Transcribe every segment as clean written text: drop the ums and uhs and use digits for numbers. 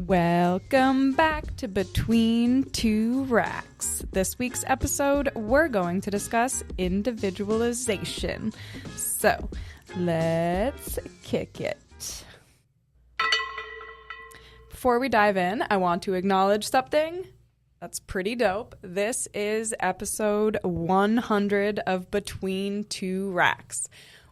Welcome back to Between Two Racks. This week's episode, we're going to discuss individualization. So, let's kick it. Before we dive in, I want to acknowledge something that's pretty dope. This is episode 100 of Between Two Racks.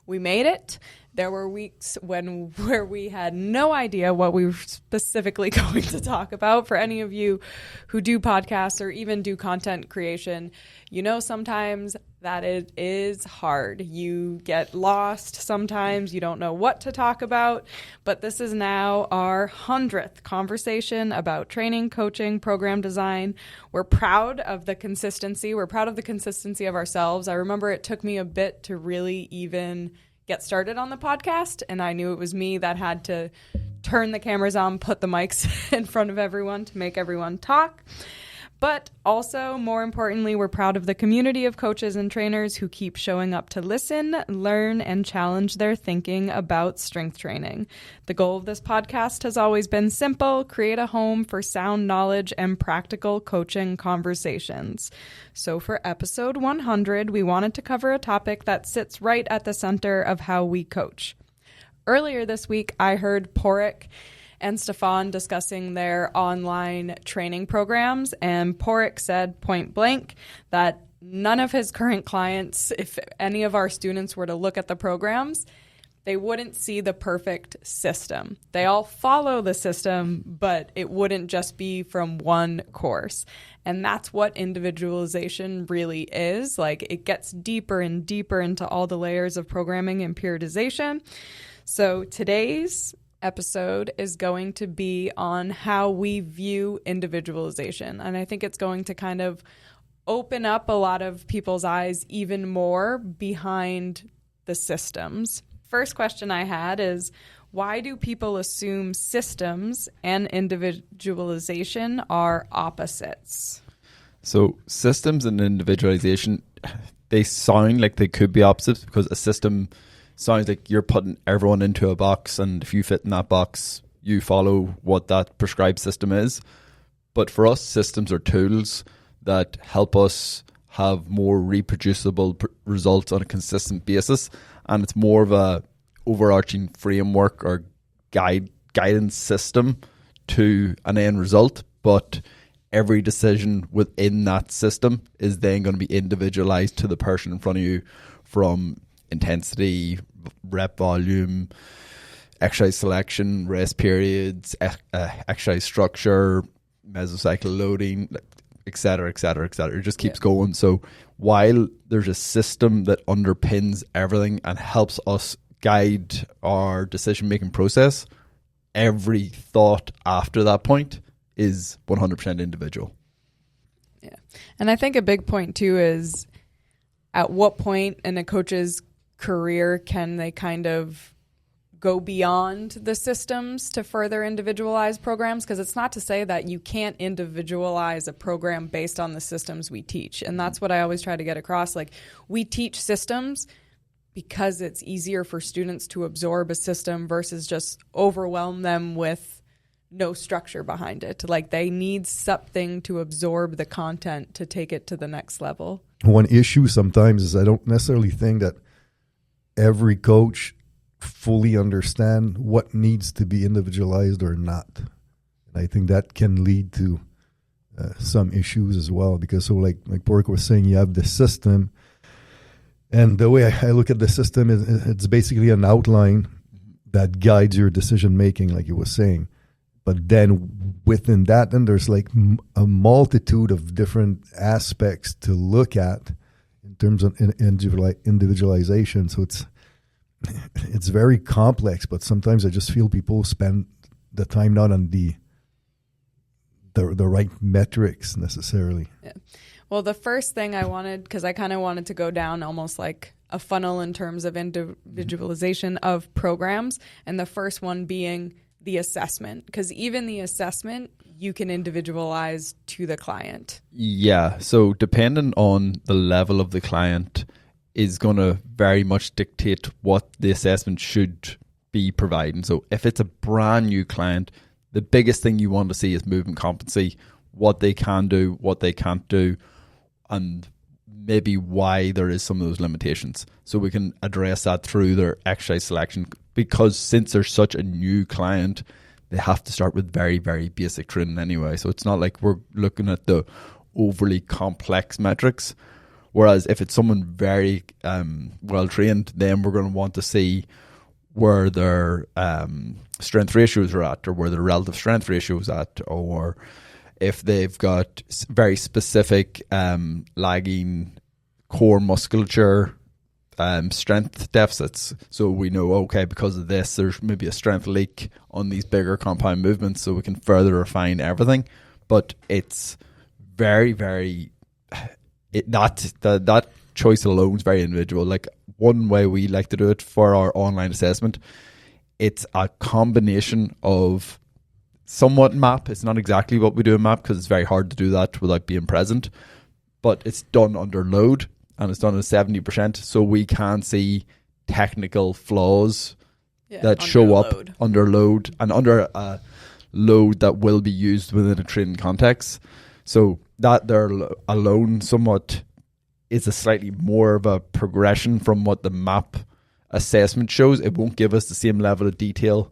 We made it. There were weeks where we had no idea what we were specifically going to talk about. For any of you who do podcasts or even do content creation, you know sometimes that it is hard. You get lost sometimes. You don't know what to talk about. But this is now our 100th conversation about training, coaching, program design. We're proud of the consistency. We're proud of the consistency of ourselves. I remember it took me a bit to really even get started on the podcast, and I knew it was me that had to turn the cameras on, put the mics in front of everyone to make everyone talk. But also, more importantly, we're proud of the community of coaches and trainers who keep showing up to listen, learn, and challenge their thinking about strength training. The goal of this podcast has always been simple: create a home for sound knowledge and practical coaching conversations. So for episode 100, we wanted to cover a topic that sits right at the center of how we coach. Earlier this week, I heard Porik and Stefan discussing their online training programs, and Porik said point blank that none of his current clients, if any of our students were to look at the programs, they wouldn't see the perfect system. They all follow the system, but it wouldn't just be from one course. And that's what individualization really is. Like, it gets deeper and deeper into all the layers of programming and periodization. So today's episode is going to be on how we view individualization. And I think it's going to kind of open up a lot of people's eyes even more behind the systems. First question I had is, why do people assume systems and individualization are opposites? So systems and individualization, they sound like they could be opposites, because a system sounds like you're putting everyone into a box, and if you fit in that box, you follow what that prescribed system is. But for us, systems are tools that help us have more reproducible results on a consistent basis, and it's more of a overarching framework or guidance system to an end result. But every decision within that system is then going to be individualized to the person in front of you, from intensity, rep volume, exercise selection, rest periods, exercise structure, mesocycle loading, etc., etc., etc. It just keeps going. So while there's a system that underpins everything and helps us guide our decision-making process, every thought after that point is 100% individual. Yeah. And I think a big point too is, at what point in a coach's career can they kind of go beyond the systems to further individualize programs? Because it's not to say that you can't individualize a program based on the systems we teach. And that's what I always try to get across. Like, we teach systems because it's easier for students to absorb a system versus just overwhelm them with no structure behind it. Like, they need something to absorb the content to take it to the next level. One issue sometimes is I don't necessarily think that every coach fully understand what needs to be individualized or not. And I think that can lead to some issues as well, because so like Porik was saying, you have the system, and the way I look at the system is it's basically an outline that guides your decision making, like you were saying. But then within that, then there's like a multitude of different aspects to look at in terms of individualization. So it's very complex, but sometimes I just feel people spend the time not on the right metrics necessarily. Yeah. Well, the first thing I wanted, because I kind of wanted to go down almost like a funnel in terms of individualization of programs, and the first one being the assessment, because even the assessment you can individualize to the client. Yeah, so depending on the level of the client is going to very much dictate what the assessment should be providing. So if it's a brand new client, the biggest thing you want to see is movement competency, what they can do, what they can't do, and maybe why there is some of those limitations. So we can address that through their exercise selection, because since they're such a new client, they have to start with very, very basic training anyway. So it's not like we're looking at the overly complex metrics. Whereas if it's someone very well trained, then we're going to want to see where their strength ratios are at, or where their relative strength ratios at, or if they've got very specific lagging core musculature strength deficits. So we know, okay, because of this, there's maybe a strength leak on these bigger compound movements, so we can further refine everything. But it's very, very, that choice alone is very individual. Like, one way we like to do it for our online assessment, it's a combination of somewhat map. It's not exactly what we do in map, because it's very hard to do that without being present, but it's done under load, and it's done at 70%, so we can see technical flaws that show up under load, and under a load that will be used within a training context. So that there alone somewhat is a slightly more of a progression from what the map assessment shows. It won't give us the same level of detail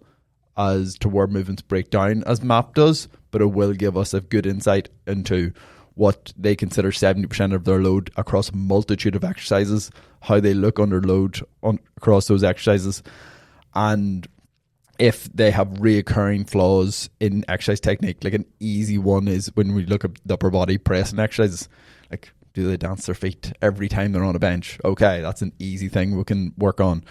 as to where movements break down as map does, but it will give us a good insight into what they consider 70% of their load across a multitude of exercises, how they look under load across those exercises, and if they have reoccurring flaws in exercise technique. Like, an easy one is when we look at the upper body pressing exercises, like, do they dance their feet every time they're on a bench? Okay, that's an easy thing we can work on.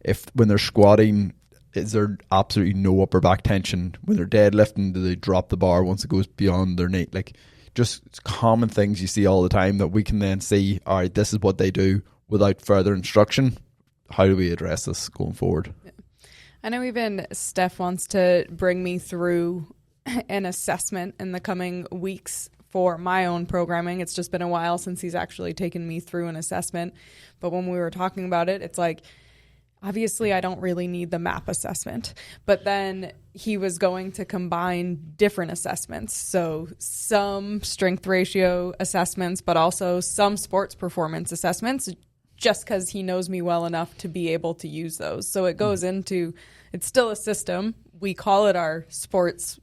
If when they're squatting, is there absolutely no upper back tension? When they're deadlifting, do they drop the bar once it goes beyond their knee? Like, just common things you see all the time that we can then see, all right, this is what they do without further instruction. How do we address this going forward? Yeah. I know even Steph wants to bring me through an assessment in the coming weeks for my own programming. It's just been a while since he's actually taken me through an assessment. But when we were talking about it, it's like, obviously I don't really need the MAP assessment. But then he was going to combine different assessments. So some strength ratio assessments, but also some sports performance assessments, just because he knows me well enough to be able to use those. So it goes into, it's still a system. We call it our sports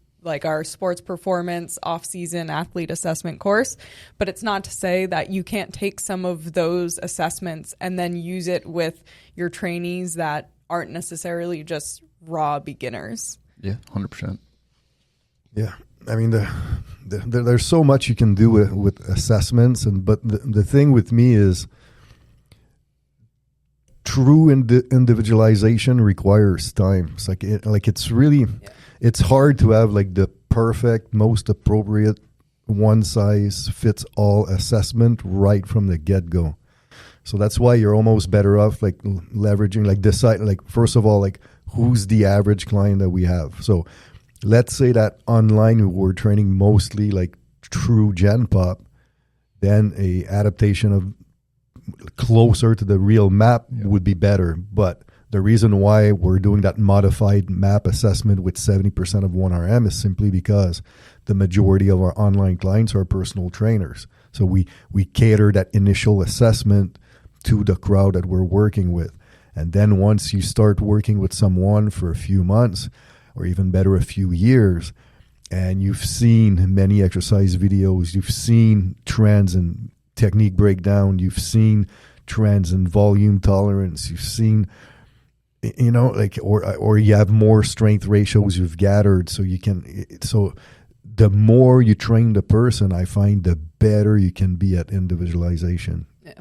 performance off-season athlete assessment course, but it's not to say that you can't take some of those assessments and then use it with your trainees that aren't necessarily just raw beginners. Yeah, 100%. Yeah, I mean, there's so much you can do with assessments, but the thing with me is true individualization requires time. It's it's really... Yeah. It's hard to have like the perfect, most appropriate, one-size-fits-all assessment right from the get-go. So that's why you're almost better off like leveraging, like decide, like first of all, like who's the average client that we have. So let's say that online we're training mostly like true Gen Pop, then a adaptation of closer to the real map would be better. But the reason why we're doing that modified map assessment with 70% of 1RM is simply because the majority of our online clients are personal trainers. So we cater that initial assessment to the crowd that we're working with. And then once you start working with someone for a few months, or even better, a few years, and you've seen many exercise videos, you've seen trends in technique breakdown, you've seen trends in volume tolerance, you've seen... you know, like, or you have more strength ratios you've gathered, so you can. So, the more you train the person, I find the better you can be at individualization. Yeah,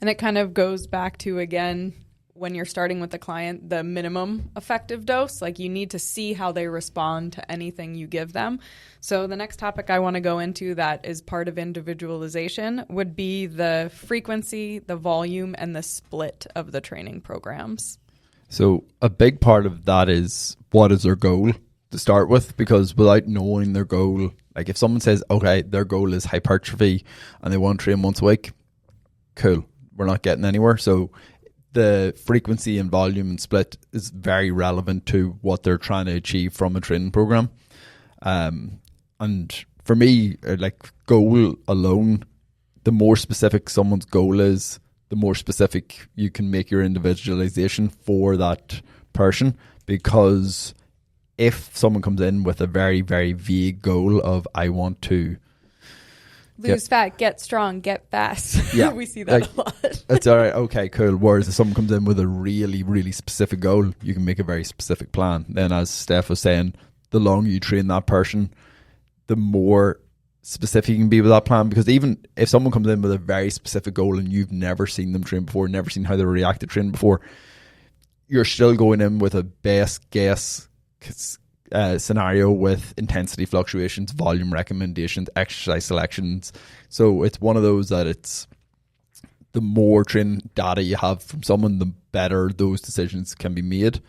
and it kind of goes back to, again, when you're starting with the client, the minimum effective dose. Like, you need to see how they respond to anything you give them. So the next topic I want to go into that is part of individualization would be the frequency, the volume, and the split of the training programs. So a big part of that is, what is their goal to start with? Because without knowing their goal, like if someone says, okay, their goal is hypertrophy and they want to train once a week, cool, we're not getting anywhere. So the frequency and volume and split is very relevant to what they're trying to achieve from a training program. And for me, like goal alone, the more specific someone's goal is, the more specific you can make your individualization for that person. Because if someone comes in with a very, very vague goal of, I want to lose fat, get strong, get fast. Yeah. We see that a lot. It's all right. Okay, cool. Whereas if someone comes in with a really, really specific goal, you can make a very specific plan. Then, as Steph was saying, the longer you train that person, the more specific you can be with that plan. Because even if someone comes in with a very specific goal and you've never seen them train before, never seen how they react to training before, you're still going in with a best guess scenario with intensity fluctuations, volume recommendations, exercise selections. So it's one of those that it's the more training data you have from someone, the better those decisions can be made.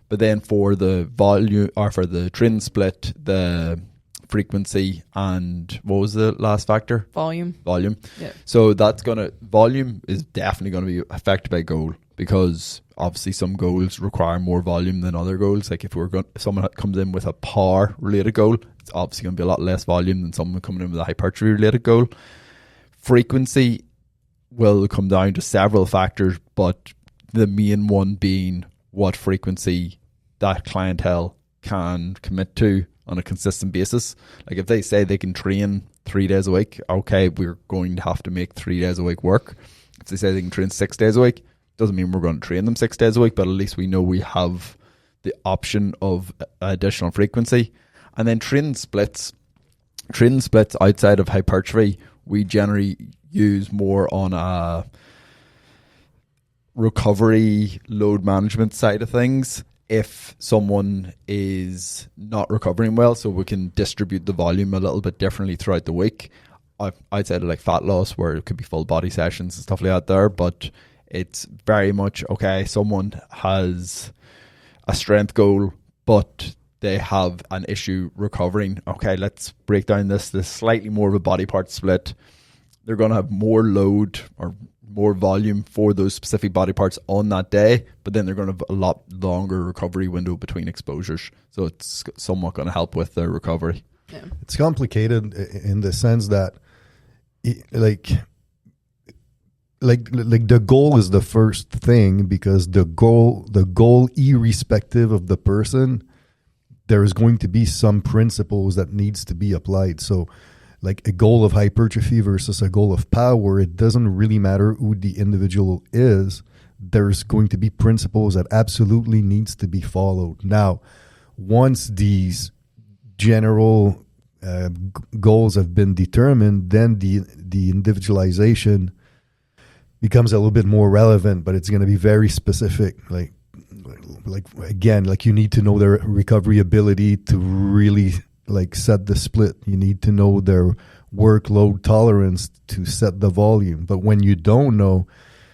But then for the volume, or for the training split, the frequency, and what was the last factor? Volume. Yeah. So volume is definitely going to be affected by goal, because obviously some goals require more volume than other goals. Like if someone comes in with a power related goal, it's obviously going to be a lot less volume than someone coming in with a hypertrophy related goal. Frequency will come down to several factors, but the main one being what frequency that clientele can commit to on a consistent basis. Like if they say they can train 3 days a week, okay, we're going to have to make 3 days a week work. If they say they can train 6 days a week, doesn't mean we're going to train them 6 days a week, but at least we know we have the option of additional frequency. And then training splits outside of hypertrophy, we generally use more on a recovery load management side of things. If someone is not recovering well, so we can distribute the volume a little bit differently throughout the week. Outside of like fat loss, where it could be full body sessions and stuff like that there, but it's very much, okay, someone has a strength goal, but they have an issue recovering. Okay, let's break down this slightly more of a body part split. They're going to have more load or more volume for those specific body parts on that day, but then they're going to have a lot longer recovery window between exposures. So it's somewhat going to help with their recovery. Yeah. It's complicated in the sense that like the goal is the first thing, because the goal irrespective of the person, there is going to be some principles that needs to be applied. So like a goal of hypertrophy versus a goal of power, it doesn't really matter who the individual is. There's going to be principles that absolutely needs to be followed. Now, once these general goals have been determined, then the individualization becomes a little bit more relevant, but it's going to be very specific. Like again, like you need to know their recovery ability to really like set the split. You need to know their workload tolerance to set the volume. But when you don't know,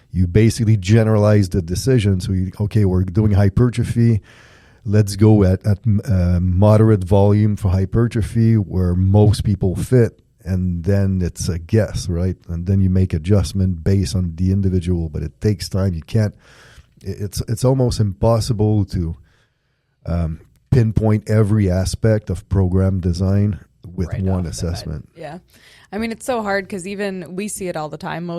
you basically generalize the decision. So we're doing hypertrophy. Let's go at moderate volume for hypertrophy where most people fit. And then it's a guess, right? And then you make adjustment based on the individual, but it takes time. You can't. It's almost impossible to pinpoint every aspect of program design with one assessment. Yeah, I mean, it's so hard because even we see it all the time.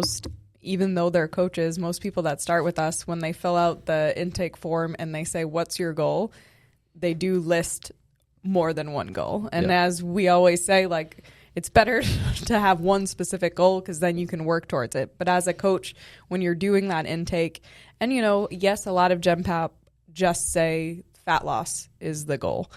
Even though they're coaches, most people that start with us, when they fill out the intake form and they say, "What's your goal?" they do list more than one goal. And as we always say, like, it's better to have one specific goal because then you can work towards it. But as a coach, when you're doing that intake, and yes, a lot of GemPap just say fat loss is the goal.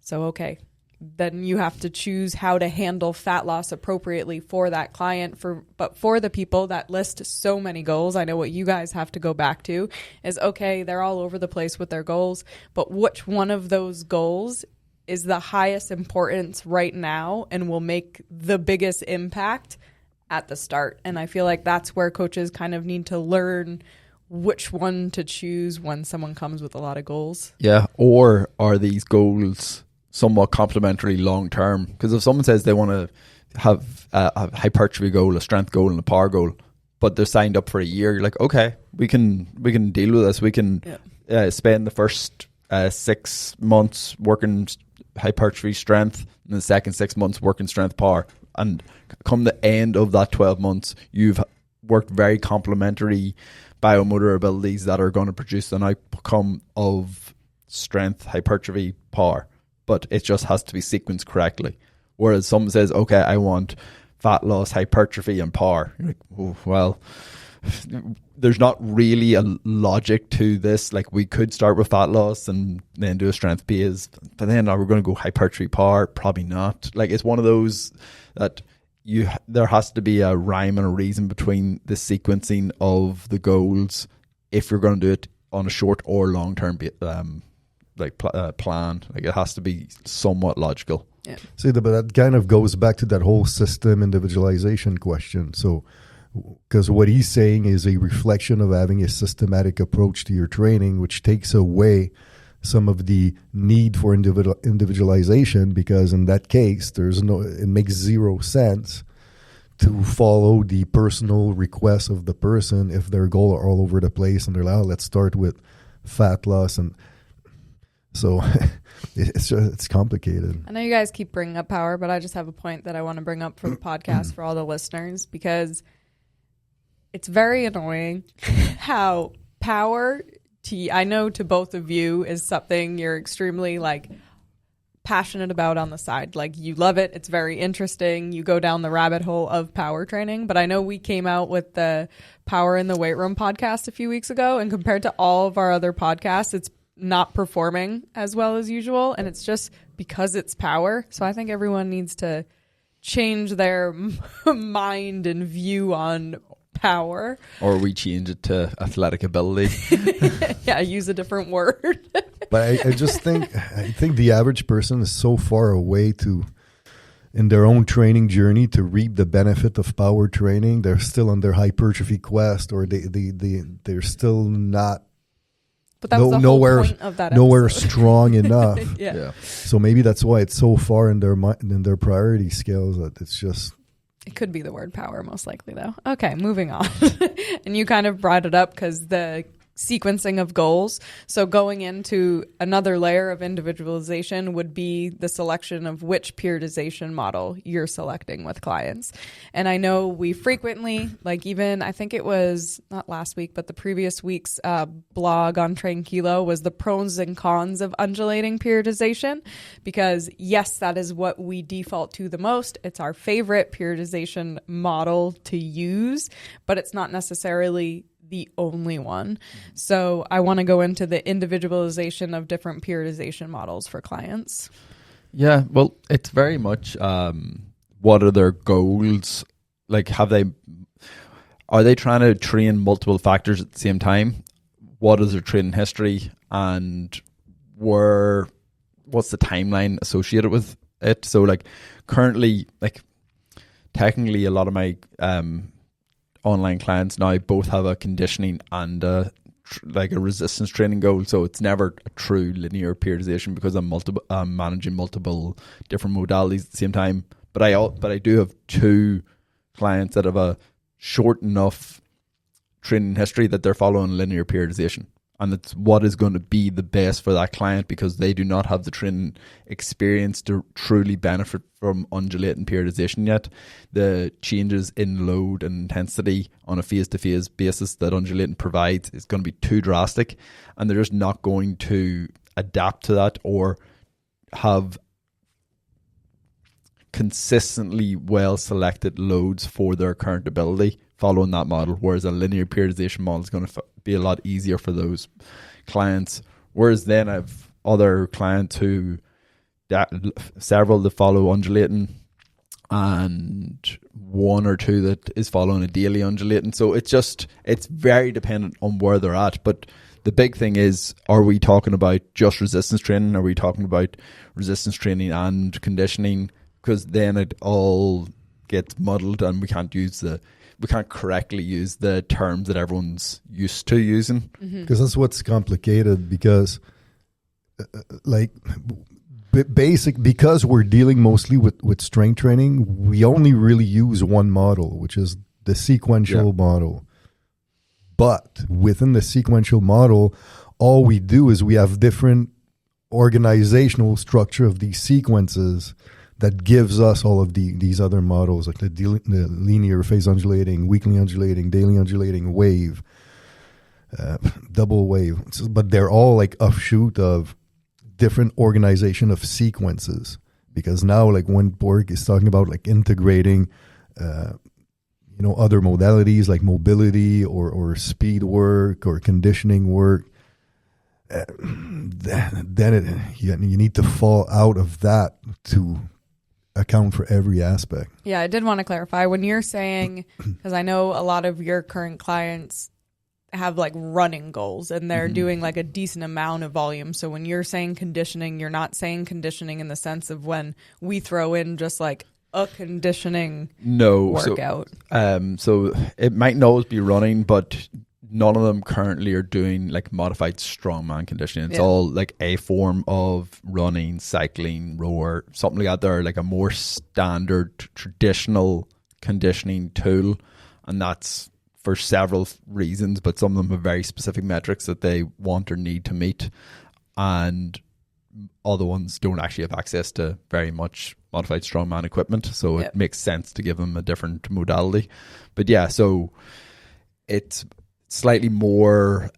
So, okay, then you have to choose how to handle fat loss appropriately for that client. But for the people that list so many goals, I know what you guys have to go back to is, okay, they're all over the place with their goals, but which one of those goals is the highest importance right now and will make the biggest impact at the start? And I feel like that's where coaches kind of need to learn which one to choose when someone comes with a lot of goals. Yeah, or are these goals somewhat complementary long term? Because if someone says they want to have a hypertrophy goal, a strength goal, and a power goal, but they're signed up for a year, you're like, okay, we can deal with this. We can spend the first 6 months working hypertrophy strength, and the second 6 months working strength power. And come the end of that 12 months, you've worked very complementary biomotor abilities that are going to produce an outcome of strength, hypertrophy, power. But it just has to be sequenced correctly. Whereas someone says, okay, I want fat loss, hypertrophy, and power. You're like, oh, well, there's not really a logic to this. Like, we could start with fat loss and then do a strength base, but then are we going to go hypertrophy, power? Probably not. Like, it's one of those that there has to be a rhyme and a reason between the sequencing of the goals if you're going to do it on a short or long term plan. Like, it has to be somewhat logical. Yeah. See, but that kind of goes back to that whole system individualization question. So, because what he's saying is a reflection of having a systematic approach to your training, which takes away some of the need for individualization, because in that case, it makes zero sense to follow the personal requests of the person if their goals are all over the place and they're like, oh, let's start with fat loss. And so it's complicated. I know you guys keep bringing up power, but I just have a point that I want to bring up for the podcast for all the listeners, because it's very annoying how power, I know to both of you, is something you're extremely passionate about on the side. Like, you love it. It's very interesting. You go down the rabbit hole of power training. But I know we came out with the Power in the Weight Room podcast a few weeks ago, and compared to all of our other podcasts, it's not performing as well as usual. And it's just because it's power. So I think everyone needs to change their mind and view on power. Or we change it to athletic ability. Yeah, use a different word. But I just think the average person is so far away in their own training journey to reap the benefit of power training. They're still on their hypertrophy quest, or they're still not. But that was the whole point of that nowhere episode. Strong enough. Yeah. So maybe that's why it's so far in their priority scales that it's just. It could be the word power, most likely, though. Okay, moving on. And you kind of brought it up because the sequencing of goals. So going into another layer of individualization would be the selection of which periodization model you're selecting with clients. And I know we frequently, even I think it was not last week, but the previous week's blog on Train Kilo was the pros and cons of undulating periodization, because yes, that is what we default to the most. It's our favorite periodization model to use, but it's not necessarily the only one. So I want to go into the individualization of different periodization models for clients. Yeah, well, it's very much what are their goals? Like, are they trying to train multiple factors at the same time? What is their training history, and what's the timeline associated with it? So currently, technically a lot of my online clients now both have a conditioning and a resistance training goal. So it's never a true linear periodization, because I'm managing multiple different modalities at the same time. But I do have 2 clients that have a short enough training history that they're following linear periodization. And it's what is going to be the best for that client, because they do not have the training experience to truly benefit from undulating periodization yet. The changes in load and intensity on a phase-to-phase basis that undulating provides is going to be too drastic, and they're just not going to adapt to that or have consistently well-selected loads for their current ability following that model, whereas a linear periodization model is going to be a lot easier for those clients. Whereas then I have other clients several that follow undulating, and 1 or 2 that is following a daily undulating. So it's very dependent on where they're at. But the big thing is, are we talking about just resistance training? Are we talking about resistance training and conditioning? Because then it all gets muddled, and we can't correctly use the terms that everyone's used to using. Because that's what's complicated, because because we're dealing mostly with strength training, we only really use one model, which is the sequential model. But within the sequential model, all we do is we have different organizational structure of these sequences that gives us all of these other models, like the linear, phase undulating, weekly undulating, daily undulating, wave, double wave. But they're all like offshoot of different organization of sequences. Because now, like when Borg is talking about like integrating, other modalities like mobility or speed work or conditioning work, then you need to fall out of that to account for every aspect. Yeah, I did want to clarify when you're saying, because I know a lot of your current clients have like running goals and they're doing like a decent amount of volume. So when you're saying conditioning, you're not saying conditioning in the sense of when we throw in just like a conditioning workout. So it might not always be running, but none of them currently are doing like modified strongman conditioning. It's all like a form of running, cycling, rower, something like that. They're like a more standard traditional conditioning tool, and that's for several reasons, but some of them have very specific metrics that they want or need to meet, and other ones don't actually have access to very much modified strongman equipment, so it makes sense to give them a different modality. But yeah, so it's slightly more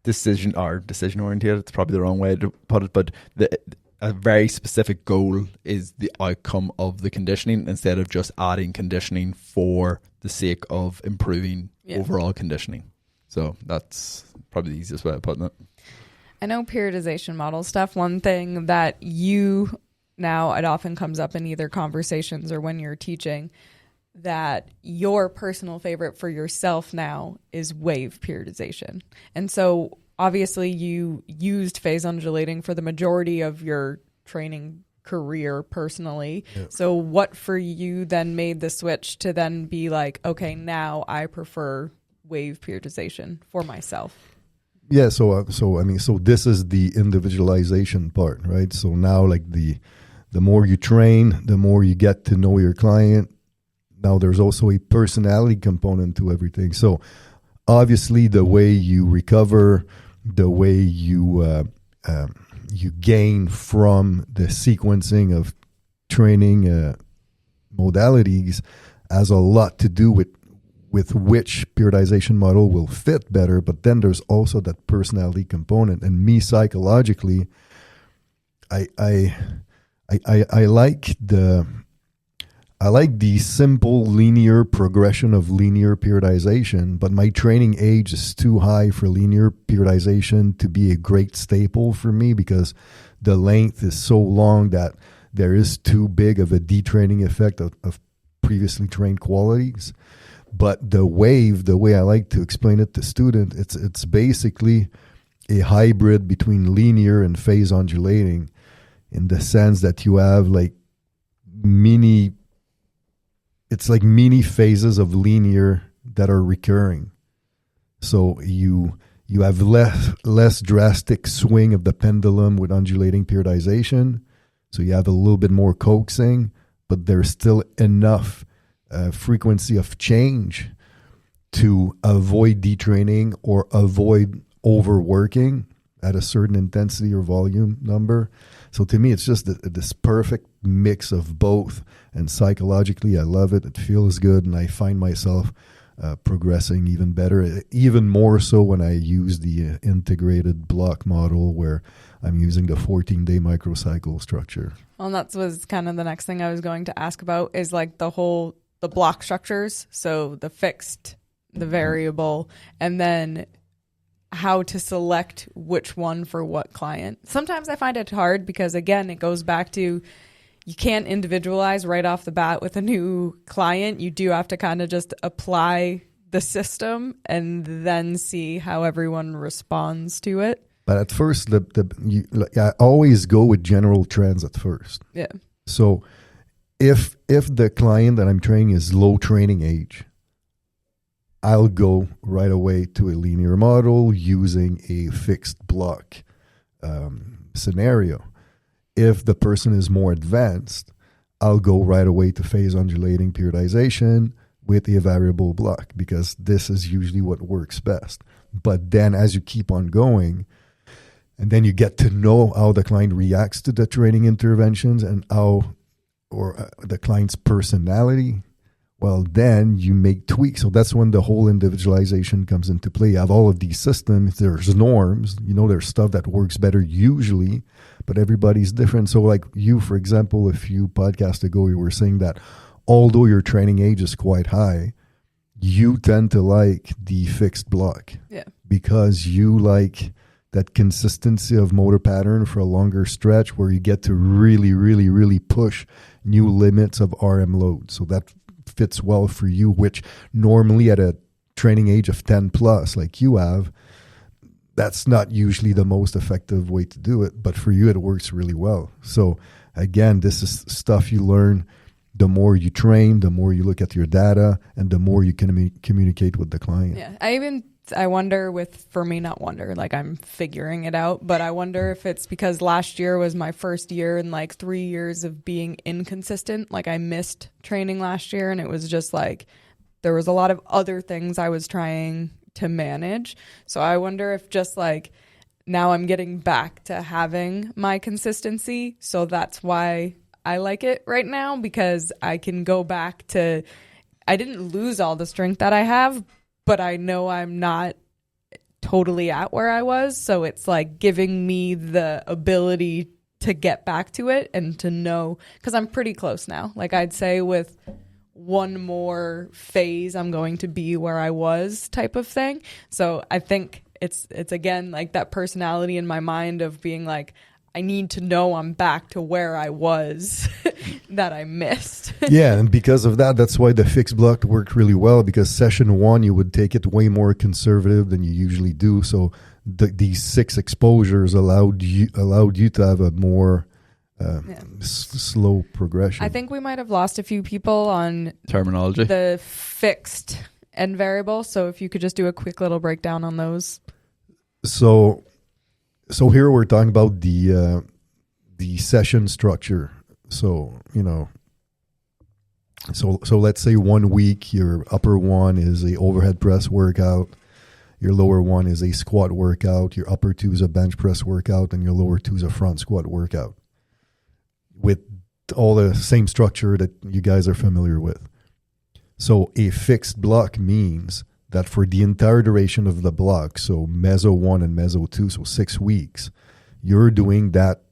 decision oriented. It's probably the wrong way to put it, but a very specific goal is the outcome of the conditioning instead of just adding conditioning for the sake of improving overall conditioning. So that's probably the easiest way of putting it. I know periodization model stuff. One thing that it often comes up in either conversations or when you're teaching, that your personal favorite for yourself now is wave periodization. And so obviously you used phase undulating for the majority of your training career personally. Yeah. So what for you then made the switch to then be like, okay, now I prefer wave periodization for myself? Yeah, so this is the individualization part, right? So now like the more you train, the more you get to know your client. Now there's also a personality component to everything. So obviously the way you recover, the way you gain from the sequencing of training modalities has a lot to do with which periodization model will fit better. But then there's also that personality component. And me psychologically, I like the simple linear progression of linear periodization, but my training age is too high for linear periodization to be a great staple for me because the length is so long that there is too big of a detraining effect of previously trained qualities. But the wave, the way I like to explain it to students, it's basically a hybrid between linear and phase undulating in the sense that you have like mini phases of linear that are recurring. So you have less drastic swing of the pendulum with undulating periodization. So you have a little bit more coaxing, but there's still enough frequency of change to avoid detraining or avoid overworking at a certain intensity or volume number. So to me, it's just this perfect mix of both. And psychologically, I love it. It feels good. And I find myself progressing even better, even more so when I use the integrated block model where I'm using the 14-day microcycle structure. Well, and that was kind of the next thing I was going to ask about is like the block structures. So the fixed, the variable, and then how to select which one for what client. Sometimes I find it hard because, again, it goes back to you can't individualize right off the bat with a new client. You do have to kind of just apply the system and then see how everyone responds to it. But at first, I always go with general trends at first. Yeah. So if the client that I'm training is low training age, I'll go right away to a linear model using a fixed block scenario. If the person is more advanced, I'll go right away to phase undulating periodization with a variable block because this is usually what works best. But then as you keep on going, And then you get to know how the client reacts to the training interventions and the client's personality. Well, then you make tweaks. So that's when the whole individualization comes into play. You have all of these systems. There's norms. There's stuff that works better usually, but everybody's different. So like you, for example, a few podcasts ago, you were saying that although your training age is quite high, you tend to like the fixed block. Yeah. Because you like that consistency of motor pattern for a longer stretch where you get to really, really, really push new limits of RM load. So that fits well for you, which normally at a training age of 10 plus like you have, that's not usually the most effective way to do it. But for you, it works really well. So again, this is stuff you learn the more you train, the more you look at your data, and the more you can communicate with the client. Yeah. I wonder like I'm figuring it out, but I wonder if it's because last year was my first year in like 3 years of being inconsistent. Like I missed training last year, and it was just like there was a lot of other things I was trying to manage. So I wonder if just like now I'm getting back to having my consistency. So that's why I like it right now, because I can go back to, I didn't lose all the strength that I have, but I know I'm not totally at where I was. So it's like giving me the ability to get back to it and to know, because I'm pretty close now. Like I'd say with one more phase, I'm going to be where I was type of thing. So I think it's again like that personality in my mind of being like, I need to know I'm back to where I was that I missed. Yeah, and because of that, that's why the fixed block worked really well, because session 1, you would take it way more conservative than you usually do. So these 6 exposures allowed you to have a more slow progression. I think we might have lost a few people on terminology, the fixed and variable. So if you could just do a quick little breakdown on those. So here we're talking about the session structure. So, so let's say 1 week, your upper one is a overhead press workout. Your lower one is a squat workout. Your upper 2 is a bench press workout, and your lower 2 is a front squat workout with all the same structure that you guys are familiar with. So a fixed block means that for the entire duration of the block, so Meso 1 and Meso 2, so 6 weeks, you're doing that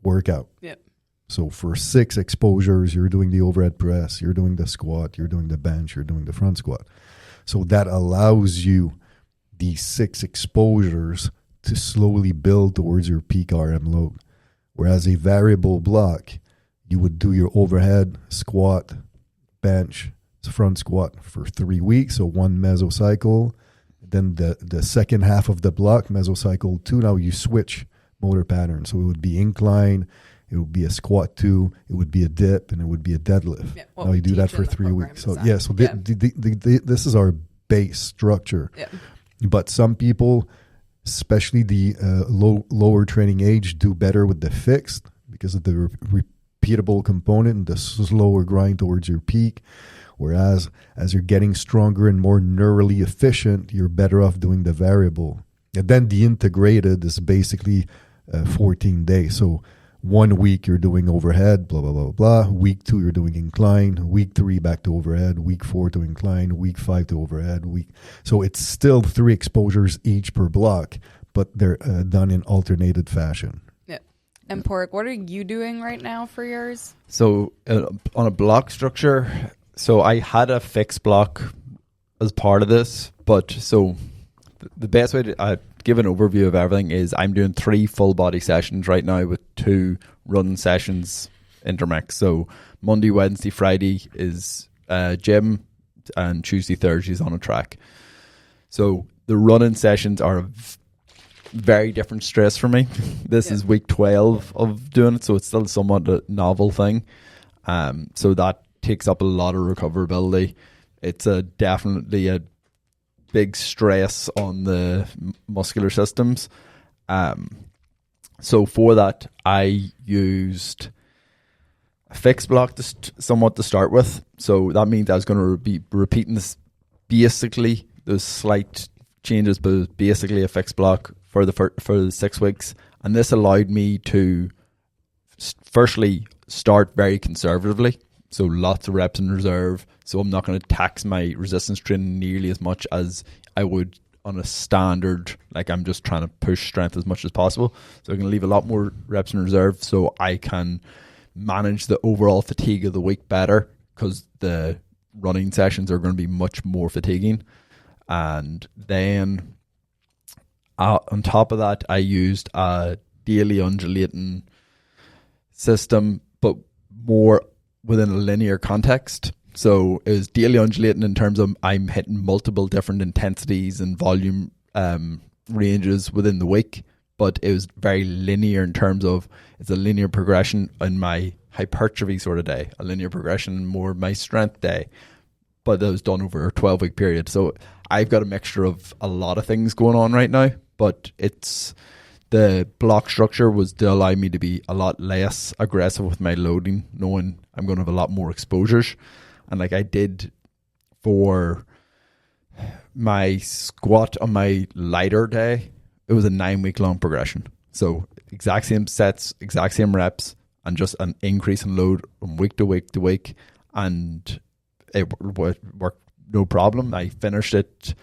workout. Yep. So for 6 exposures, you're doing the overhead press, you're doing the squat, you're doing the bench, you're doing the front squat. So that allows you these 6 exposures to slowly build towards your peak RM load. Whereas a variable block, you would do your overhead, squat, bench, front squat for 3 weeks, so 1 mesocycle. Then the second half of the block, mesocycle 2, now you switch motor pattern. So it would be incline, it would be a squat 2, it would be a dip, and it would be a deadlift. Yeah, now you do that for 3 weeks. So this is our base structure. Yeah. But some people, especially the lower training age, do better with the fixed because of the repeatable component and the slower grind towards your peak. Whereas as you're getting stronger and more neurally efficient, you're better off doing the variable. And then the integrated is basically 14 days. So 1 week you're doing overhead, blah, blah, blah, blah. Week 2 you're doing incline. Week 3 back to overhead. Week 4 to incline. Week 5 to overhead. So it's still 3 exposures each per block, but they're done in alternated fashion. Yeah. And Porrick, what are you doing right now for yours? So on a block structure, so I had a fixed block as part of this, but so the best way to give an overview of everything is I'm doing 3 full body sessions right now with 2 run sessions intermix. So Monday, Wednesday, Friday is gym, and Tuesday, Thursday is on a track. So the running sessions are very different stress for me. This is week 12 of doing it, so it's still somewhat a novel thing. So that takes up a lot of recoverability. It's definitely a big stress on the muscular systems. So for that, I used a fixed block somewhat to start with. So that means I was going to be repeating this basically, those slight changes, but basically a fixed block for the 6 weeks, and this allowed me to firstly start very conservatively, so lots of reps in reserve, so I'm not going to tax my resistance training nearly as much as I would on a standard, like I'm just trying to push strength as much as possible. So I'm going to leave a lot more reps in reserve so I can manage the overall fatigue of the week better, because the running sessions are going to be much more fatiguing. And then on top of that, I used a daily undulating system, but more within a linear context. So it was daily undulating in terms of I'm hitting multiple different intensities and volume ranges within the week, but it was very linear in terms of it's a linear progression in my hypertrophy sort of day, a linear progression more my strength day, but that was done over a 12-week period. So I've got a mixture of a lot of things going on right now, but it's the block structure was to allow me to be a lot less aggressive with my loading, knowing I'm going to have a lot more exposures. And like I did for my squat on my lighter day, it was a 9-week long progression. So exact same sets, exact same reps, and just an increase in load from week to week to week. And it worked no problem. I finished it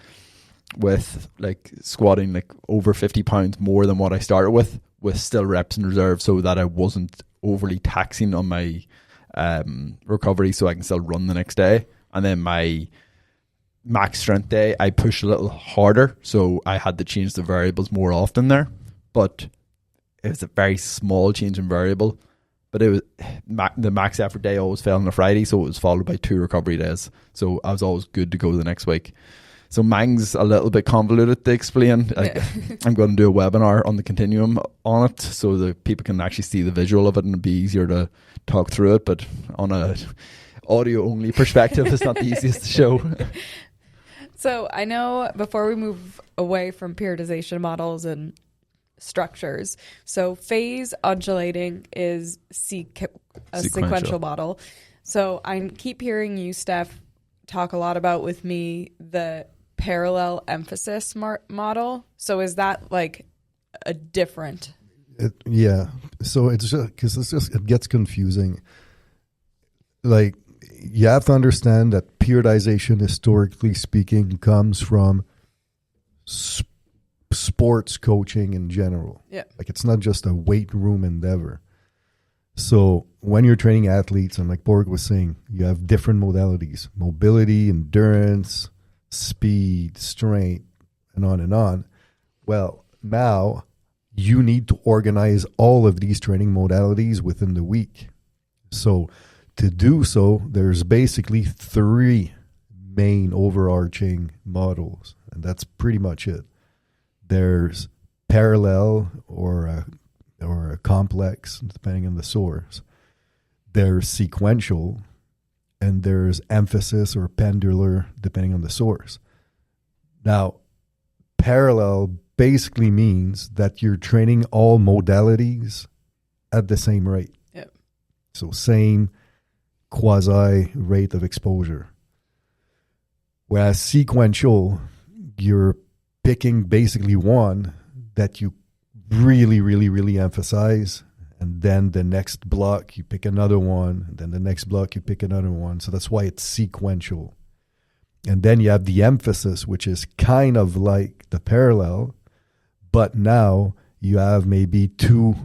with like squatting like over 50 pounds more than what I started with still reps in reserve, so that I wasn't overly taxing on my recovery, so I can still run the next day. And then my max strength day, I pushed a little harder, so I had to change the variables more often there, but it was a very small change in variable. But it was the max effort day always fell on a Friday, so it was followed by 2 recovery days, so I was always good to go the next week. So mine's a little bit convoluted to explain. Yeah. I'm going to do a webinar on the continuum on it, so that people can actually see the visual of it and it'd be easier to talk through it. But on a audio only perspective, it's not the easiest to show. So I know before we move away from periodization models and structures, so phase undulating is a sequential model. So I keep hearing you, Steph, talk a lot about with me the parallel emphasis model. So is that like a different? Yeah. So it's just because it gets confusing. Like you have to understand that periodization, historically speaking, comes from sports coaching in general. Yeah. Like it's not just a weight room endeavor. So when you're training athletes, and like Borg was saying, you have different modalities: mobility, endurance, speed, strength, and on and on. Well, now you need to organize all of these training modalities within the week. So to do so, there's basically 3 main overarching models, and that's pretty much it. There's parallel or a complex, depending on the source. There's sequential, and there's emphasis or pendular, depending on the source. Now, parallel basically means that you're training all modalities at the same rate. Yep. So same quasi rate of exposure. Whereas sequential, you're picking basically one that you really, really, really emphasize, and then the next block you pick another one, and then the next block you pick another one. So that's why it's sequential. And then you have the emphasis, which is kind of like the parallel, but now you have maybe 2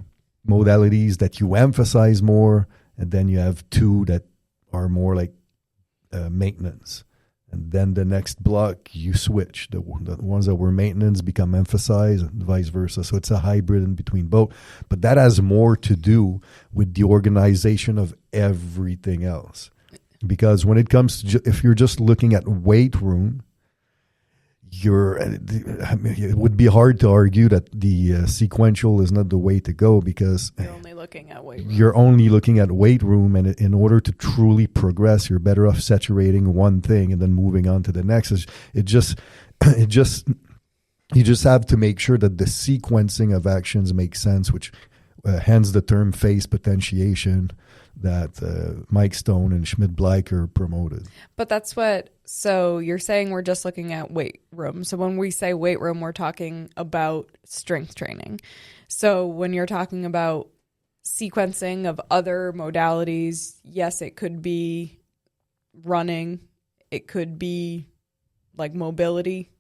modalities that you emphasize more, and then you have 2 that are more like maintenance. And then the next block, you switch. The ones that were maintenance become emphasized, and vice versa. So it's a hybrid in between both. But that has more to do with the organization of everything else. Because when it comes to, if you're just looking at weight room, it would be hard to argue that the sequential is not the way to go, because You're only looking at weight room. You're only looking at weight room, and in order to truly progress, you're better off saturating one thing and then moving on to the next. You just have to make sure that the sequencing of actions makes sense, which hence the term phase potentiation that Mike Stone and Schmidt Bleicher promoted. But that's what, so you're saying we're just looking at weight room. So when we say weight room, we're talking about strength training. So when you're talking about sequencing of other modalities, yes, it could be running. It could be like mobility.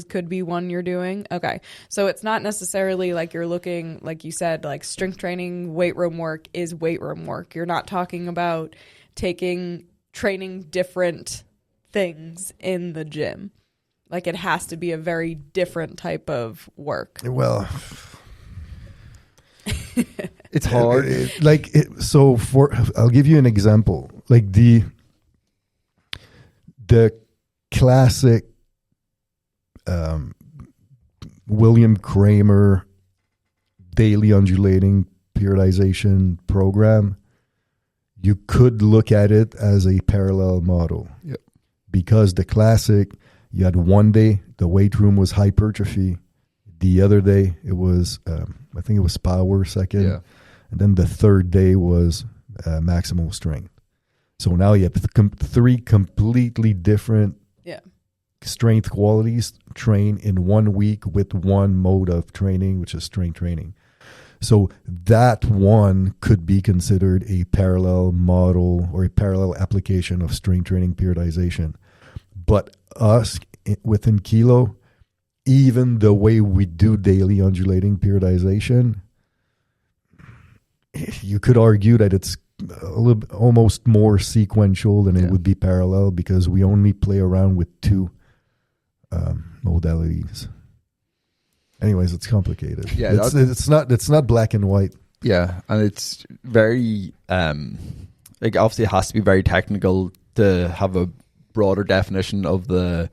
Could be one you're doing. Okay. So it's not necessarily like you're looking, like you said, like strength training, weight room work is weight room work. You're not talking about training different things in the gym. Like it has to be a very different type of work. Well, It's hard. I'll give you an example. Like the classic William Kramer daily undulating periodization program, you could look at it as a parallel model. Yep. Because the classic, you had one day, the weight room was hypertrophy. The other day, it was, I think it was power second. Yeah. And then the third day was maximal strength. So now you have three completely different strength qualities train in 1 week with one mode of training, which is strength training. So that one could be considered a parallel model or a parallel application of strength training periodization. But us within Kilo, even the way we do daily undulating periodization, you could argue that it's a little almost more sequential than it would be parallel, because we only play around with two modalities. Anyways, it's complicated. Yeah, it's not black and white. Yeah, and it's very like obviously it has to be very technical to have a broader definition of the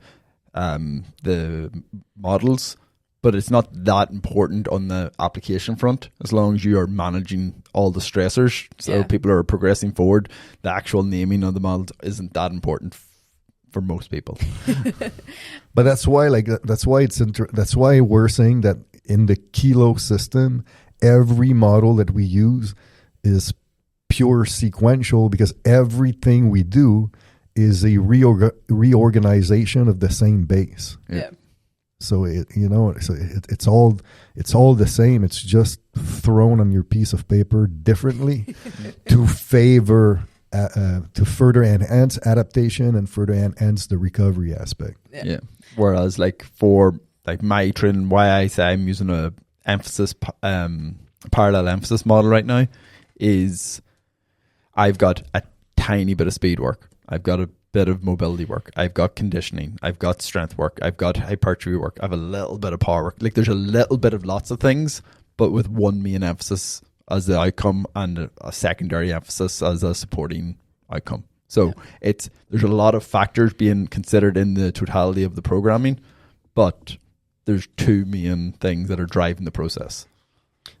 models, but it's not that important on the application front as long as you are managing all the stressors. So people are progressing forward. The actual naming of the models isn't that important for most people. But that's why that's why we're saying that in the Kilo system, every model that we use is pure sequential, because everything we do is a reorganization of the same base. Yeah. So it's all the same. It's just thrown on your piece of paper differently to favor to further enhance adaptation and further enhance the recovery aspect. Yeah. Whereas like for like my training, why I say I'm using a parallel emphasis model right now is I've got a tiny bit of speed work. I've got a bit of mobility work. I've got conditioning. I've got strength work. I've got hypertrophy work. I have a little bit of power work. Like there's a little bit of lots of things, but with one main emphasis as the outcome and a secondary emphasis as a supporting outcome. So there's a lot of factors being considered in the totality of the programming, but there's two main things that are driving the process.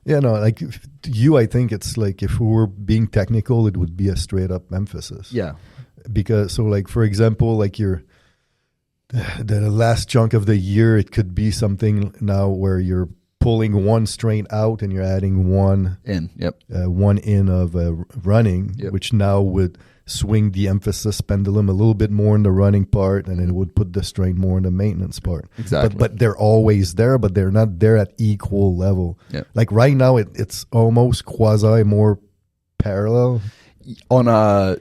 Yeah, no, like I think it's like if we were being technical, it would be a straight up emphasis. Yeah. Because so like, for example, like the last chunk of the year, it could be something now where you're pulling one strain out and you're adding one in of running, which now would swing the emphasis pendulum a little bit more in the running part, and it would put the strain more in the maintenance part. Exactly. But they're always there, but they're not there at equal level. Yep. Like right now, it's almost quasi more parallel. On a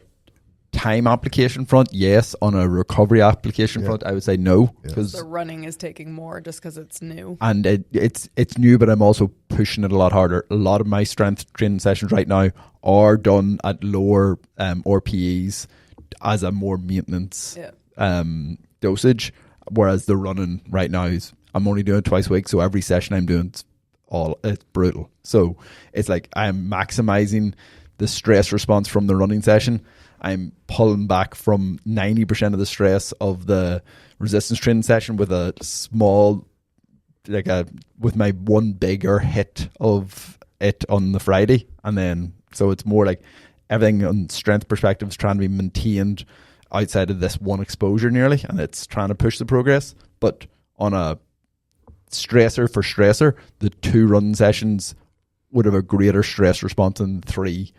time application front, yes. On a recovery application front, I would say no, because the running is taking more just because it's new, and it's new. But I'm also pushing it a lot harder. A lot of my strength training sessions right now are done at lower RPEs as a more maintenance dosage, whereas the running right now is I'm only doing it twice a week, so every session I'm doing it's brutal. So it's like I'm maximizing the stress response from the running session. I'm pulling back from 90% of the stress of the resistance training session with a small, with my one bigger hit of it on the Friday. And then, so it's more like everything on strength perspective is trying to be maintained outside of this one exposure nearly. And it's trying to push the progress. But on a stressor for stressor, the two running sessions would have a greater stress response than 3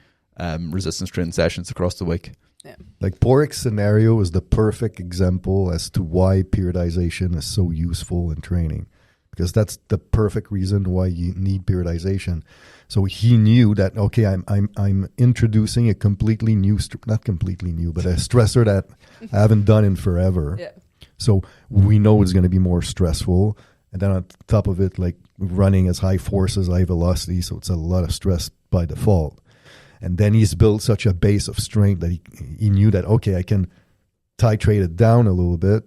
resistance training sessions across the week. Yeah. Like Porrick's scenario is the perfect example as to why periodization is so useful in training, because that's the perfect reason why you need periodization. So he knew that, okay, I'm introducing a completely new, not completely new, but a stressor that I haven't done in forever. Yeah. So we know it's going to be more stressful. And then on top of it, like running as high forces, high velocity, so it's a lot of stress by default. And then he's built such a base of strength that he knew that, okay, I can titrate it down a little bit.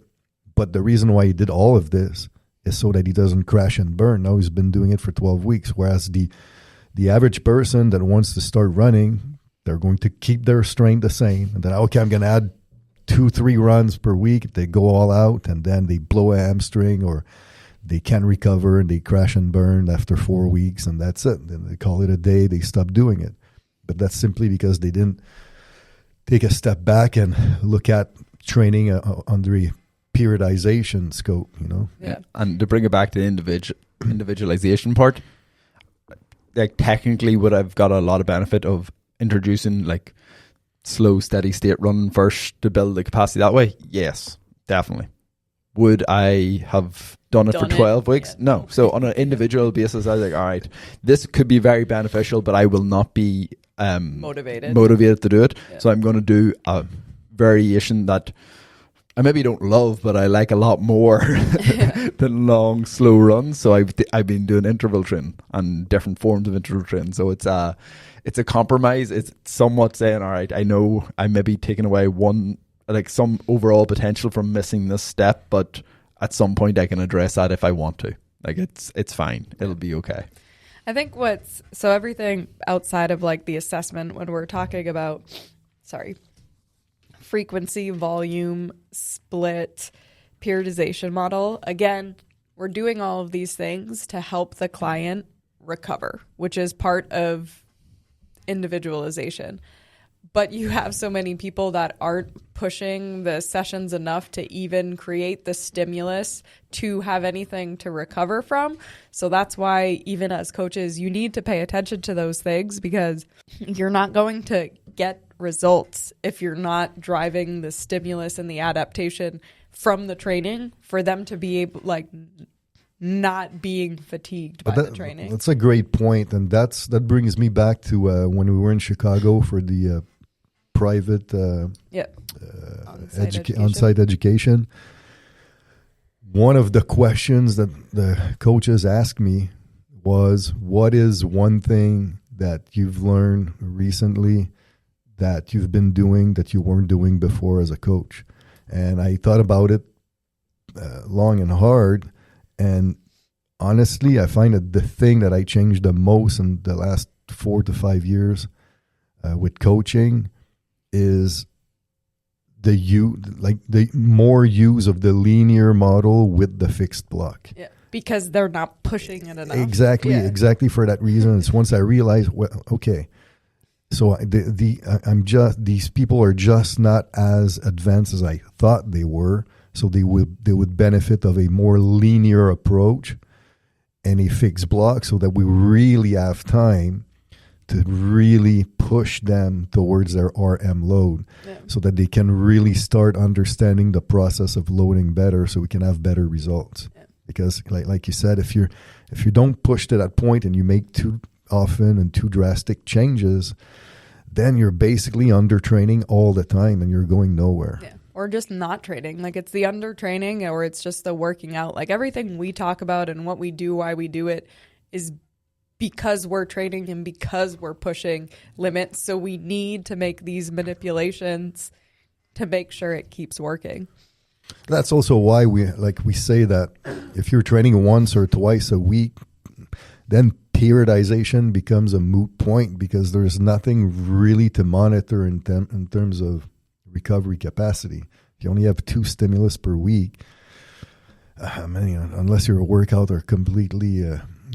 But the reason why he did all of this is so that he doesn't crash and burn. Now he's been doing it for 12 weeks, whereas the average person that wants to start running, they're going to keep their strength the same. And then, okay, I'm going to add 2-3 runs per week. They go all out, and then they blow a hamstring, or they can't recover and they crash and burn after 4 weeks, and that's it. Then they call it a day. They stop doing it. But that's simply because they didn't take a step back and look at training under a periodization scope, you know? Yeah. And to bring it back to the individualization part, like technically would I've got a lot of benefit of introducing like slow, steady state running first to build the capacity that way? Yes, definitely. Would I have done it for 12 weeks? Yeah. No. So on an individual basis, I was like, all right, this could be very beneficial, but I will not be motivated to do it. Yeah. So I'm going to do a variation that I maybe don't love, but I like a lot more than long, slow runs. So I've been doing interval training and different forms of interval training. So it's a compromise. It's somewhat saying, all right, I know I may be taking away some overall potential from missing this step, but at some point I can address that if I want to. Like it's fine. It'll be okay. I think so everything outside of like the assessment when we're talking about, frequency, volume, split, periodization model, again, we're doing all of these things to help the client recover, which is part of individualization. But you have so many people that aren't pushing the sessions enough to even create the stimulus to have anything to recover from. So that's why even as coaches, you need to pay attention to those things, because you're not going to get results if you're not driving the stimulus and the adaptation from the training for them to be able, like, not being fatigued by the training. That's a great point. And that brings me back to when we were in Chicago for the private on-site education. One of the questions that the coaches asked me was, what is one thing that you've learned recently that you've been doing that you weren't doing before as a coach? And I thought about it long and hard. And honestly, I find that the thing that I changed the most in the last 4 to 5 years with coaching is the more use of the linear model with the fixed block. Yeah, because they're not pushing it enough. Exactly for that reason. It's once I realized, well, okay, so these people are just not as advanced as I thought they were. So they would benefit of a more linear approach and a fixed block, so that we really have time to really push them towards their RM load, so that they can really start understanding the process of loading better, so we can have better results. Yeah. Because like you said, if you don't push to that point and you make too often and too drastic changes, then you're basically under training all the time and you're going nowhere. Yeah. Or just not training. Like, it's the under training, or it's just the working out. Like, everything we talk about and what we do, why we do it, is because we're training and because we're pushing limits. So we need to make these manipulations to make sure it keeps working. That's also why we say that if you're training once or twice a week, then periodization becomes a moot point, because there's nothing really to monitor in terms of recovery capacity. If you only have 2 stimulus per week, unless your workout are completely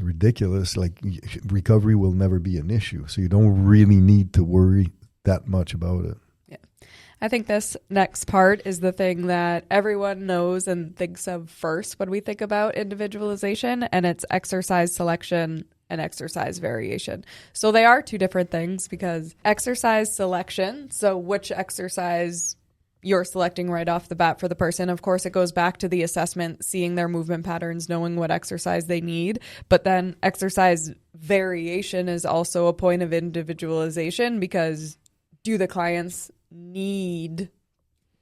ridiculous, like, recovery will never be an issue. So you don't really need to worry that much about it. Yeah. I think this next part is the thing that everyone knows and thinks of first when we think about individualization, and it's exercise selection and exercise variation. So they are two different things, because exercise selection, so which exercise you're selecting right off the bat for the person, of course, it goes back to the assessment, seeing their movement patterns, knowing what exercise they need. But then exercise variation is also a point of individualization, because do the clients need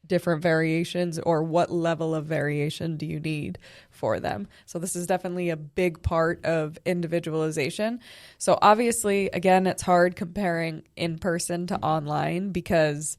different variations, or what level of variation do you need for them? So this is definitely a big part of individualization. So obviously, again, it's hard comparing in person to online, because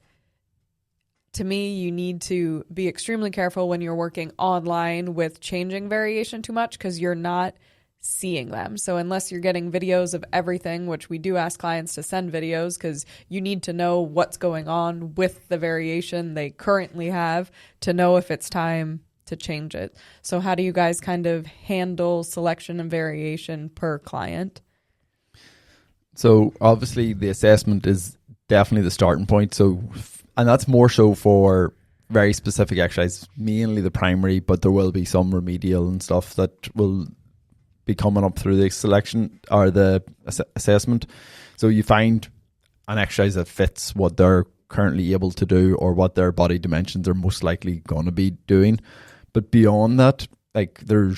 to me, you need to be extremely careful when you're working online with changing variation too much, because you're not seeing them. So unless you're getting videos of everything, which we do ask clients to send videos, because you need to know what's going on with the variation they currently have to know if it's time to change it. So how do you guys kind of handle selection and variation per client? So obviously the assessment is definitely the starting point. So, and that's more so for very specific exercise, mainly the primary, but there will be some remedial and stuff that will be coming up through the selection or the assessment. So you find an exercise that fits what they're currently able to do, or what their body dimensions are most likely going to be doing. But beyond that, like there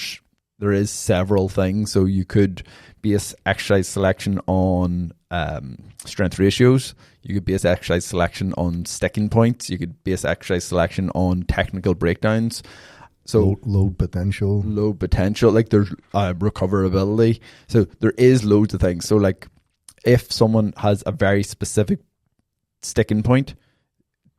is several things. So you could base exercise selection on strength ratios. You could base exercise selection on sticking points. You could base exercise selection on technical breakdowns. So load potential. Like there's recoverability. So there is loads of things. So like if someone has a very specific sticking point,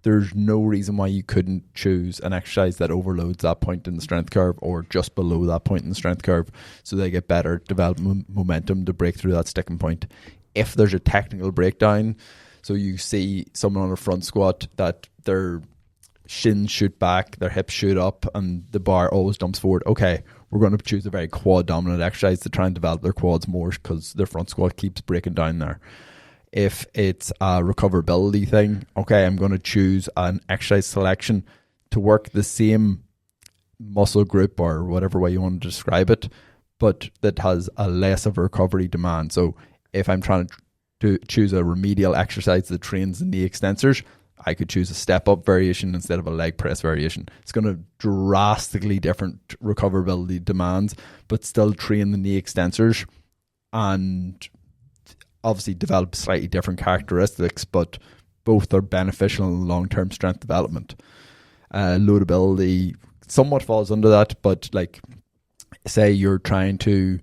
there's no reason why you couldn't choose an exercise that overloads that point in the strength curve, or just below that point in the strength curve, so they get better development momentum to break through that sticking point. If there's a technical breakdown, so you see someone on a front squat that their shins shoot back, their hips shoot up, and the bar always dumps forward. Okay, we're going to choose a very quad dominant exercise to try and develop their quads more, because their front squat keeps breaking down there. If it's a recoverability thing, okay, I'm going to choose an exercise selection to work the same muscle group, or whatever way you want to describe it, but that has a less of a recovery demand. So if I'm trying to choose a remedial exercise that trains the knee extensors, I could choose a step up variation instead of a leg press variation. It's going to drastically different recoverability demands, but still train the knee extensors and obviously develop slightly different characteristics, but both are beneficial in long-term strength development. Loadability somewhat falls under that, but like say you're trying to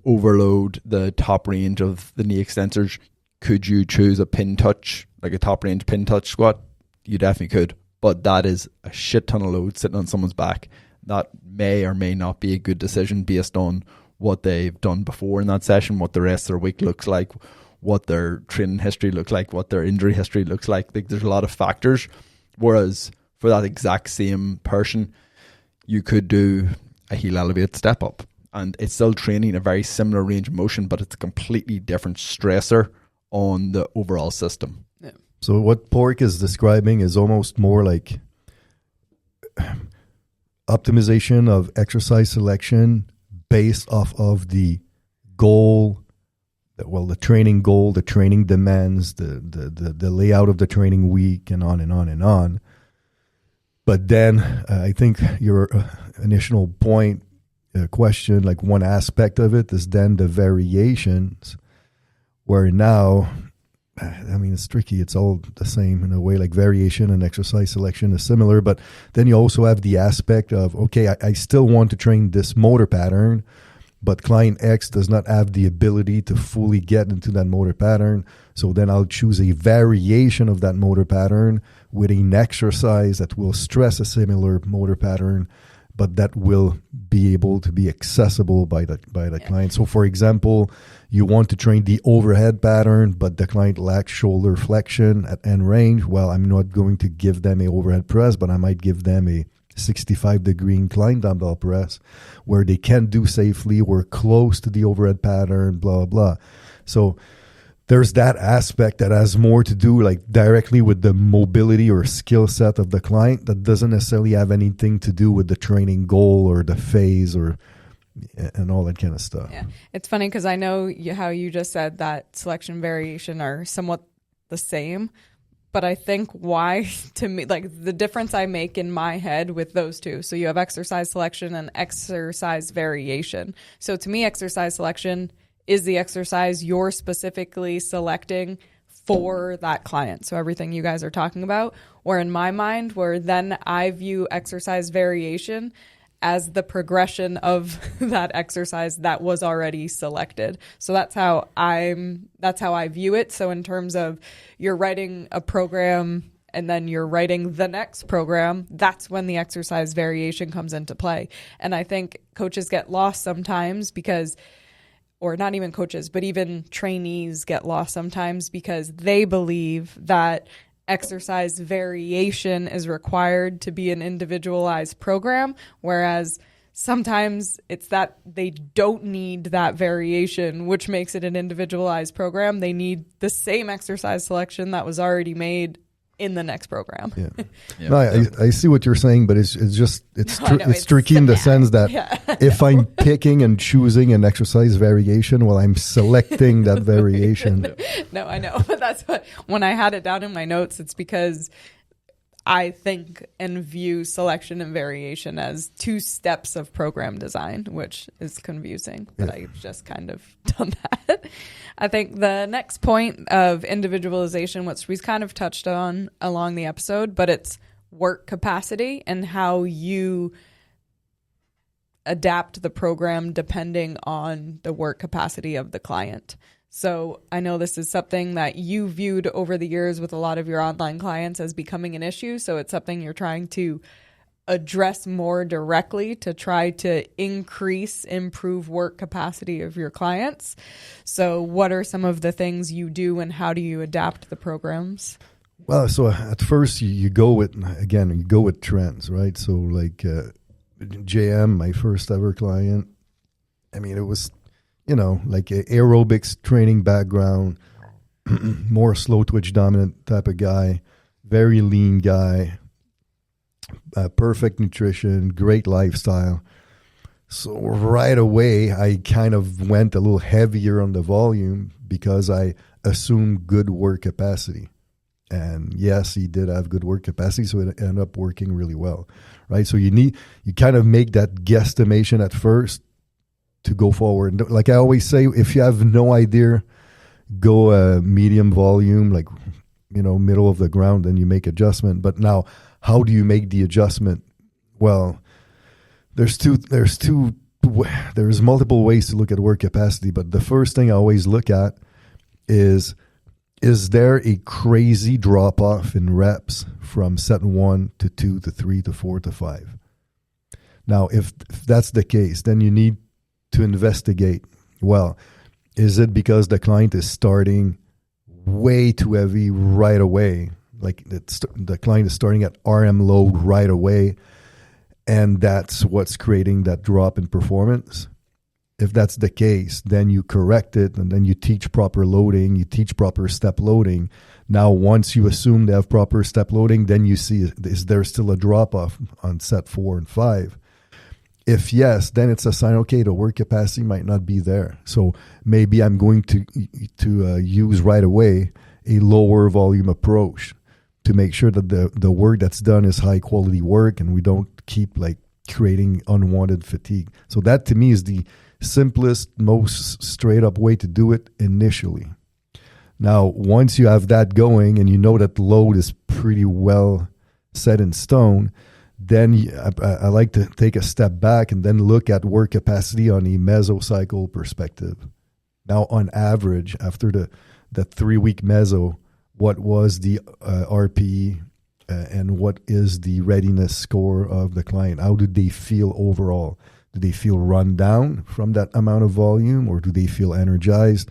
overload the top range of the knee extensors, could you choose a pin touch, like a top range pin touch squat? You definitely could, but that is a shit ton of load sitting on someone's back. That may or may not be a good decision based on what they've done before in that session, what the rest of their week looks like, what their training history looks like, what their injury history looks like. Like there's a lot of factors. Whereas for that exact same person, you could do a heel elevate step up, and it's still training a very similar range of motion, but it's a completely different stressor on the overall system. Yeah. So what Pork is describing is almost more like optimization of exercise selection based off of the goal, the training goal, the training demands, the layout of the training week, and on and on and on. But then I think your initial point, question, like one aspect of it is then the variations, where now, I mean, it's tricky. It's all the same in a way, like variation and exercise selection is similar. But then you also have the aspect of, okay, I still want to train this motor pattern, but client X does not have the ability to fully get into that motor pattern. So then I'll choose a variation of that motor pattern with an exercise that will stress a similar motor pattern, but that will be able to be accessible by the client. So for example, you want to train the overhead pattern, but the client lacks shoulder flexion at end range. Well, I'm not going to give them a overhead press, but I might give them a 65-degree incline dumbbell press where they can do safely. We're close to the overhead pattern, blah, blah. So there's that aspect that has more to do like directly with the mobility or skill set of the client that doesn't necessarily have anything to do with the training goal or the phase or and all that kind of stuff. Yeah. It's funny because I know how you just said that selection variation are somewhat the same, but I think why, to me, like the difference I make in my head with those two. So you have exercise selection and exercise variation. So to me, exercise selection is the exercise you're specifically selecting for that client. So everything you guys are talking about, or in my mind, where then I view exercise variation as the progression of that exercise that was already selected. So that's how I view it. So in terms of you're writing a program and then you're writing the next program, that's when the exercise variation comes into play. And I think coaches get lost sometimes because, or not even coaches, but even trainees get lost sometimes because they believe that exercise variation is required to be an individualized program, whereas sometimes it's that they don't need that variation, which makes it an individualized program. They need the same exercise selection that was already made in the next program. Yeah. No, I see what you're saying, but it's tricky in the sense that if I'm picking and choosing an exercise variation, well, I'm selecting that variation. No, I know, but that's what, when I had it down in my notes, it's because I think and view selection and variation as two steps of program design, which is confusing, but I've just kind of done that. I think the next point of individualization, which we've kind of touched on along the episode, but it's work capacity and how you adapt the program depending on the work capacity of the client. So I know this is something that you viewed over the years with a lot of your online clients as becoming an issue. So it's something you're trying to address more directly to try to improve work capacity of your clients. So what are some of the things you do and how do you adapt the programs? Well, so at first you go with trends, right? So like JM, my first ever client, I mean, it was, like a aerobics training background, more slow twitch dominant type of guy, very lean guy, perfect nutrition, great lifestyle. So right away, I kind of went a little heavier on the volume because I assumed good work capacity. And yes, he did have good work capacity, so it ended up working really well, right? So you kind of make that guesstimation at first to go forward. Like I always say, if you have no idea, go medium volume, like, middle of the ground, then you make adjustment. But now, how do you make the adjustment? Well, there's multiple ways to look at work capacity, but the first thing I always look at is there a crazy drop off in reps from set 1 to 2 to 3 to 4 to 5? Now, if that's the case, then you need to investigate. Well, is it because the client is starting way too heavy right away? Like the client is starting at RM load right away, and that's what's creating that drop in performance. If that's the case, then you correct it, and then you teach proper loading, you teach proper step loading. Now, once you assume they have proper step loading, then you see, is there still a drop-off on set 4 and 5? If yes, then it's a sign, okay, the work capacity might not be there. So maybe I'm going to use right away a lower volume approach to make sure that the work that's done is high quality work and we don't keep like creating unwanted fatigue. So that to me is the simplest, most straight up way to do it initially. Now, once you have that going and you know that the load is pretty well set in stone, then I like to take a step back and then look at work capacity on a mesocycle perspective. Now, on average, after the 3-week meso, what was the RPE and what is the readiness score of the client? How do they feel overall? Do they feel run down from that amount of volume, or do they feel energized?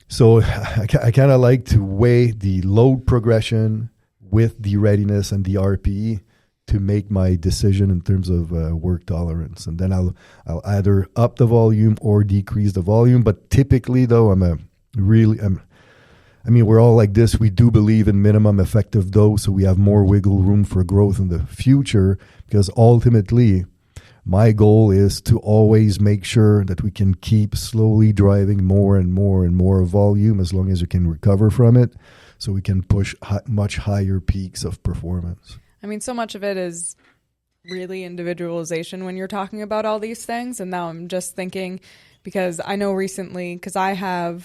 So I kind of like to weigh the load progression with the readiness and the RPE to make my decision in terms of work tolerance. And then I'll either up the volume or decrease the volume. But typically, though, we're all like this. We do believe in minimum effective dose, so we have more wiggle room for growth in the future, because ultimately My goal is to always make sure that we can keep slowly driving more and more and more volume as long as we can recover from it, so we can push much higher peaks of performance. I mean, so much of it is really individualization when you're talking about all these things. And now I'm just thinking, because I know recently, because I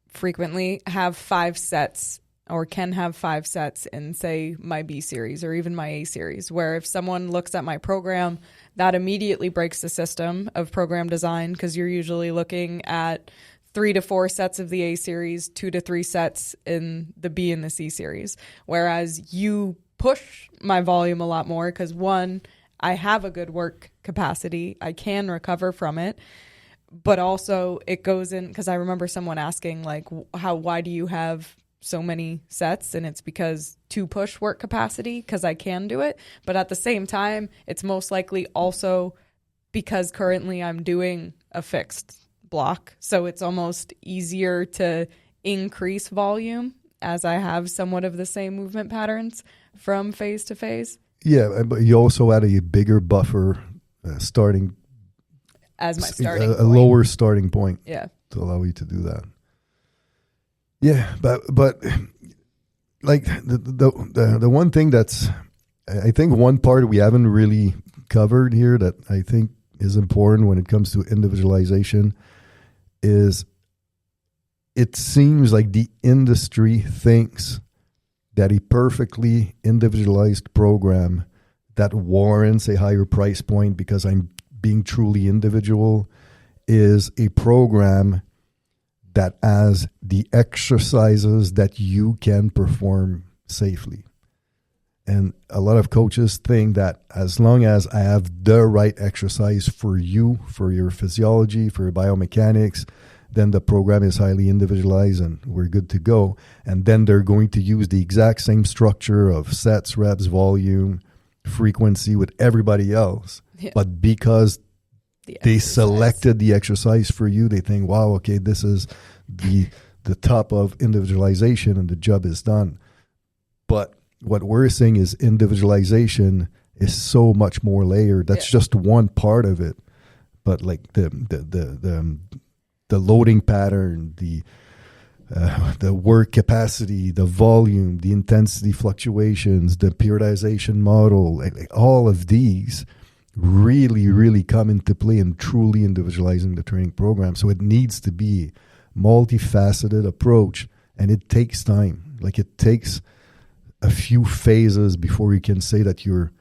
frequently have 5 sets or can have 5 sets in, say, my B series or even my A series, where if someone looks at my program, that immediately breaks the system of program design, because you're usually looking at 3 to 4 sets of the A series, 2 to 3 sets in the B and the C series. Whereas you push my volume a lot more because, one, I have a good work capacity. I can recover from it. But also it goes in, because I remember someone asking, like, why do you have so many sets? And it's because to push work capacity, because I can do it. But at the same time, it's most likely also because currently I'm doing a fixed block. So it's almost easier to increase volume as I have somewhat of the same movement patterns from phase to phase. Yeah, but you also add a bigger buffer starting as my starting point. A lower starting point. Yeah. To allow you to do that. Yeah, but like the one thing that's, I think one part we haven't really covered here that I think is important when it comes to individualization is, it seems like the industry thinks that a perfectly individualized program that warrants a higher price point because I'm being truly individual is a program that has the exercises that you can perform safely. And a lot of coaches think that as long as I have the right exercise for you, for your physiology, for your biomechanics, then the program is highly individualized and we're good to go. And then they're going to use the exact same structure of sets, reps, volume, frequency with everybody else. Yeah. But because they selected the exercise for you, they think, wow, okay, this is the top of individualization and the job is done. But what we're saying is individualization is so much more layered. That's just one part of it. But like the loading pattern, the work capacity, the volume, the intensity fluctuations, the periodization model, like all of these really, really come into play in truly individualizing the training program. So it needs to be multifaceted approach, and it takes time. Like it takes a few phases before you can say that you're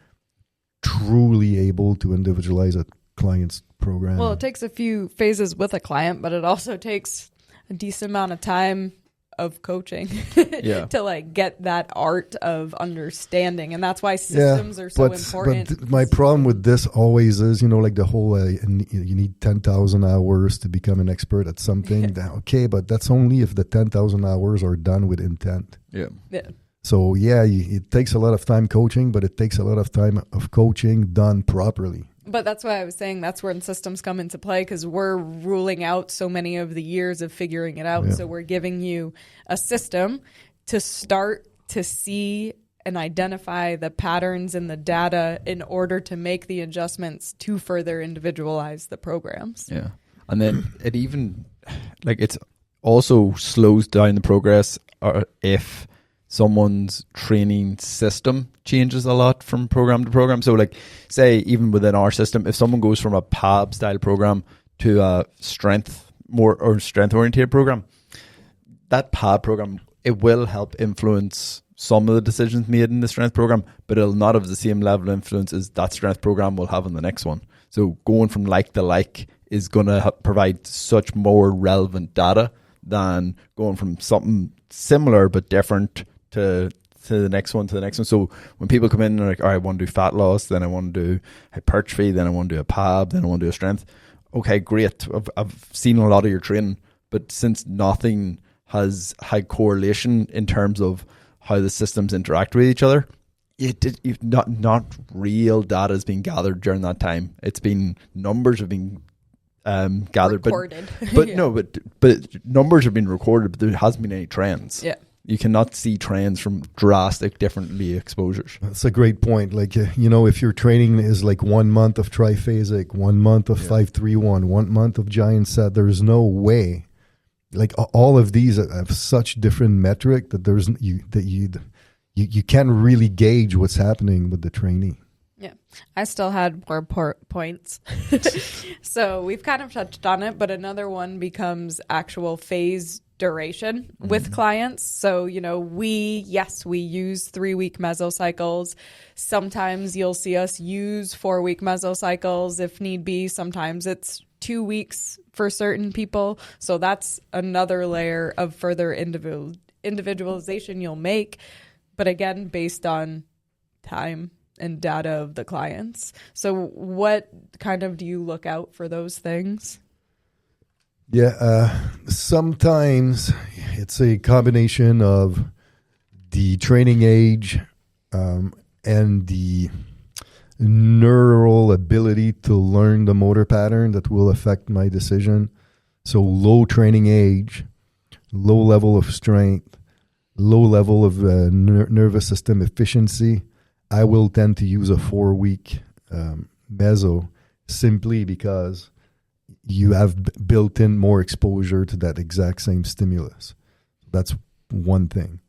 truly able to individualize a client's program. Well, it takes a few phases with a client, but it also takes a decent amount of time of coaching to like get that art of understanding. And that's why systems are so important. But my problem with this always is, like the whole, you need 10,000 hours to become an expert at something. Okay, but that's only if the 10,000 hours are done with intent. Yeah. So it takes a lot of time coaching, but it takes a lot of time of coaching done properly. But that's why I was saying that's when systems come into play, because we're ruling out so many of the years of figuring it out. Yeah. So we're giving you a system to start to see and identify the patterns in the data in order to make the adjustments to further individualize the programs. Yeah. And then it even, it's also slows down the progress if someone's training system changes a lot from program to program. So say even within our system, if someone goes from a PAB style program to a strength oriented program, that PAB program, it will help influence some of the decisions made in the strength program, but it'll not have the same level of influence as that strength program will have in the next one. So going from like to like is going to provide such more relevant data than going from something similar but different to the next one. So when people come in and they're like, all right, I want to do fat loss, then I want to do hypertrophy, then I want to do a PAB, then I want to do a strength. Okay, great. I've seen a lot of your training, but since nothing has had correlation in terms of how the systems interact with each other, not real data has been gathered during that time. It's been numbers have been gathered, recorded. but numbers have been recorded, but there hasn't been any trends. Yeah. You cannot see trends from drastic differently exposures. That's a great point. Like, if your training is like 1 month of triphasic, 1 month of 5-3-1, 1 month of giant set, there's no way. Like all of these have such different metric that you can't really gauge what's happening with the trainee. Yeah, I still had more points. So we've kind of touched on it, but another one becomes actual phase duration with clients. So, we use 3-week mesocycles. Sometimes you'll see us use 4-week mesocycles if need be. Sometimes it's 2 weeks for certain people. So that's another layer of further individualization you'll make. But again, based on time and data of the clients. So what kind of do you look out for those things? Yeah, sometimes it's a combination of the training age and the neural ability to learn the motor pattern that will affect my decision. So low training age, low level of strength, low level of nervous system efficiency, I will tend to use a 4-week meso simply because you have built in more exposure to that exact same stimulus. That's one thing.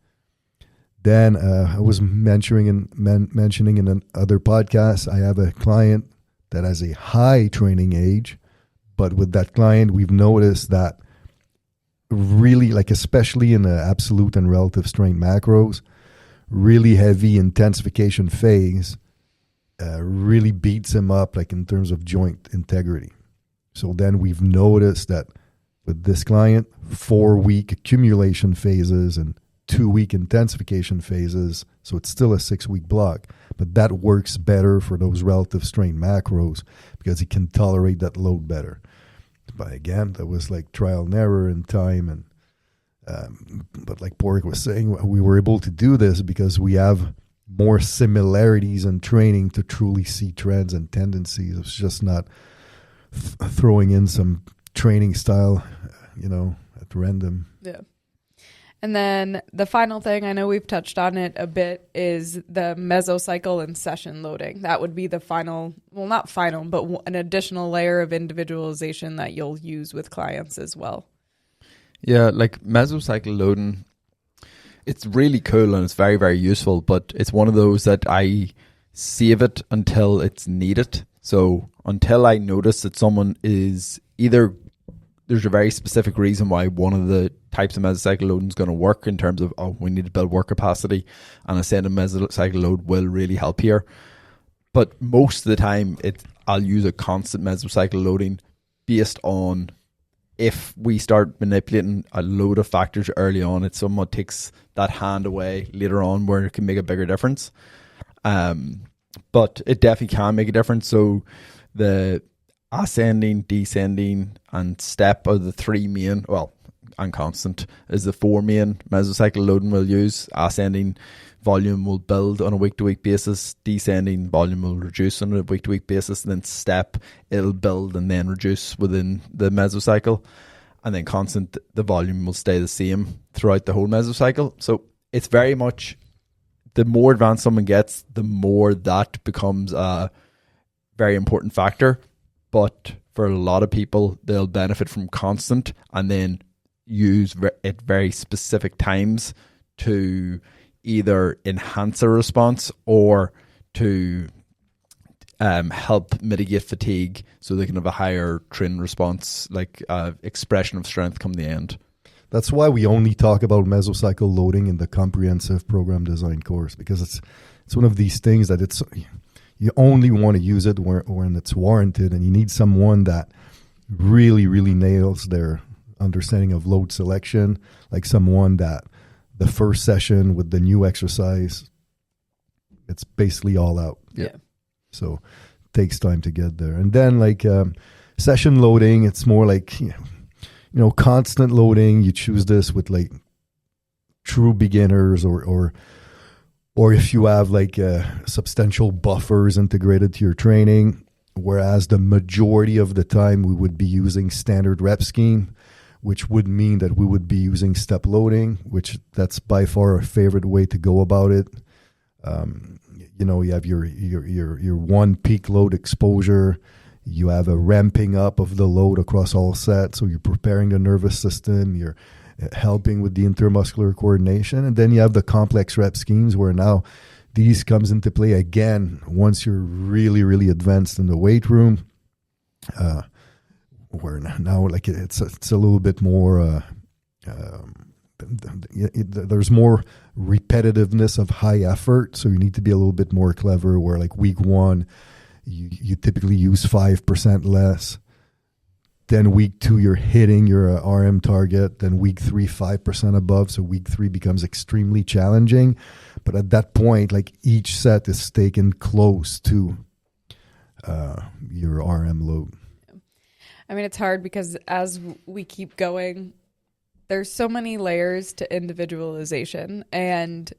Then I was mentioning in another podcast, I have a client that has a high training age, but with that client, we've noticed that really, like especially in the absolute and relative strength macros, really heavy intensification phase really beats him up, like in terms of joint integrity. So then we've noticed that with this client, 4-week accumulation phases and 2-week intensification phases. So it's still a 6-week block, but that works better for those relative strain macros because he can tolerate that load better. But again, that was like trial and error in time. And but like Porrick was saying, we were able to do this because we have more similarities in training to truly see trends and tendencies. It's just not throwing in some training style, at random. Yeah. And then the final thing, I know we've touched on it a bit, is the mesocycle and session loading. That would be the final, well, not final, but an additional layer of individualization that you'll use with clients as well. Yeah, like mesocycle loading, it's really cool and it's very, very useful, but it's one of those that I save it until it's needed. So until I notice that someone is either, there's a very specific reason why one of the types of mesocycle loading is going to work in terms of, we need to build work capacity, and a set of mesocycle load will really help here. But most of the time, I'll use a constant mesocycle loading based on if we start manipulating a load of factors early on, it somewhat takes that hand away later on where it can make a bigger difference. But it definitely can make a difference. So the ascending, descending, and step are the three main, and constant is the 4 main mesocycle loading we'll use. Ascending volume will build on a week-to-week basis. Descending volume will reduce on a week-to-week basis. And then step, it'll build and then reduce within the mesocycle. And then constant, the volume will stay the same throughout the whole mesocycle. So it's very much, the more advanced someone gets, the more that becomes a very important factor. But for a lot of people, they'll benefit from constant and then use at very specific times to either enhance a response or to help mitigate fatigue so they can have a higher training response, like expression of strength come the end. That's why we only talk about mesocycle loading in the comprehensive program design course, because it's one of these things that you only want to use it when it's warranted, and you need someone that really, really nails their understanding of load selection, like someone that the first session with the new exercise, it's basically all out. Yeah. So it takes time to get there. And then like session loading, it's more like, constant loading. You choose this with like true beginners or if you have like substantial buffers integrated to your training, whereas the majority of the time we would be using standard rep scheme, which would mean that we would be using step loading, which that's by far our favorite way to go about it. You have your one peak load exposure. You have a ramping up of the load across all sets. So you're preparing the nervous system. You're helping with the intermuscular coordination. And then you have the complex rep schemes where now these comes into play again once you're really, really advanced in the weight room. Where now like it's a little bit more there's more repetitiveness of high effort, so you need to be a little bit more clever, where like week 1 you typically use 5% less, then week 2 you're hitting your RM target, then week 3 5% above, so week 3 becomes extremely challenging. But at that point, like each set is taken close to your RM load. I mean, it's hard because as we keep going, there's so many layers to individualization, and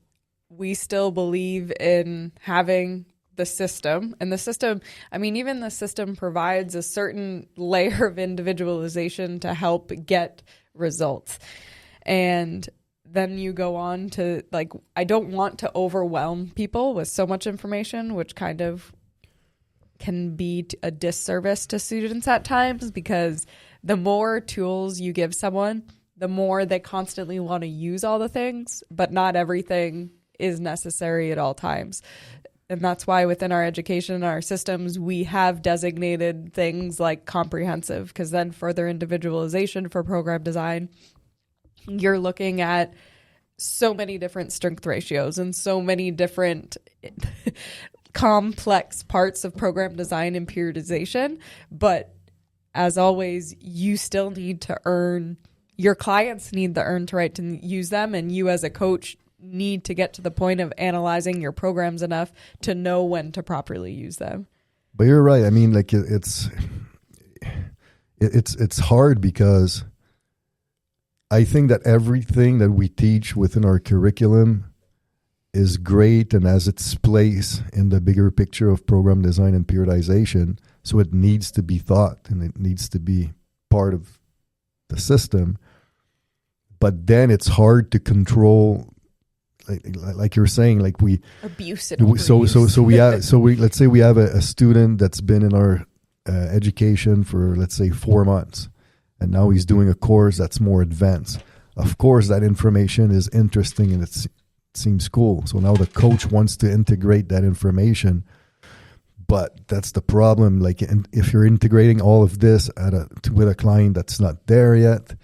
we still believe in having the system. And the system, I mean, even the system provides a certain layer of individualization to help get results. And then you go on to, like, I don't want to overwhelm people with so much information, which kind of can be a disservice to students at times, because the more tools you give someone, the more they constantly want to use all the things, but not everything is necessary at all times. And that's why within our education and our systems, we have designated things like comprehensive, because then further individualization for program design, you're looking at so many different strength ratios and so many different complex parts of program design and periodization. But as always, you still need to earn, your clients need the earn to right to use them, and you as a coach need to get to the point of analyzing your programs enough to know when to properly use them. But you're right. I mean, like it's hard because I think that everything that we teach within our curriculum is great and has its place in the bigger picture of program design and periodization. So it needs to be thought and it needs to be part of the system. But then it's hard to control, like you're saying, like we abuse it. So we let's say we have a student that's been in our education for, let's say, 4 months, and now he's doing a course that's more advanced. Of course, that information is interesting and it seems cool. So now the coach wants to integrate that information, but that's the problem. Like, if you're integrating all of this with a client that's not there yet,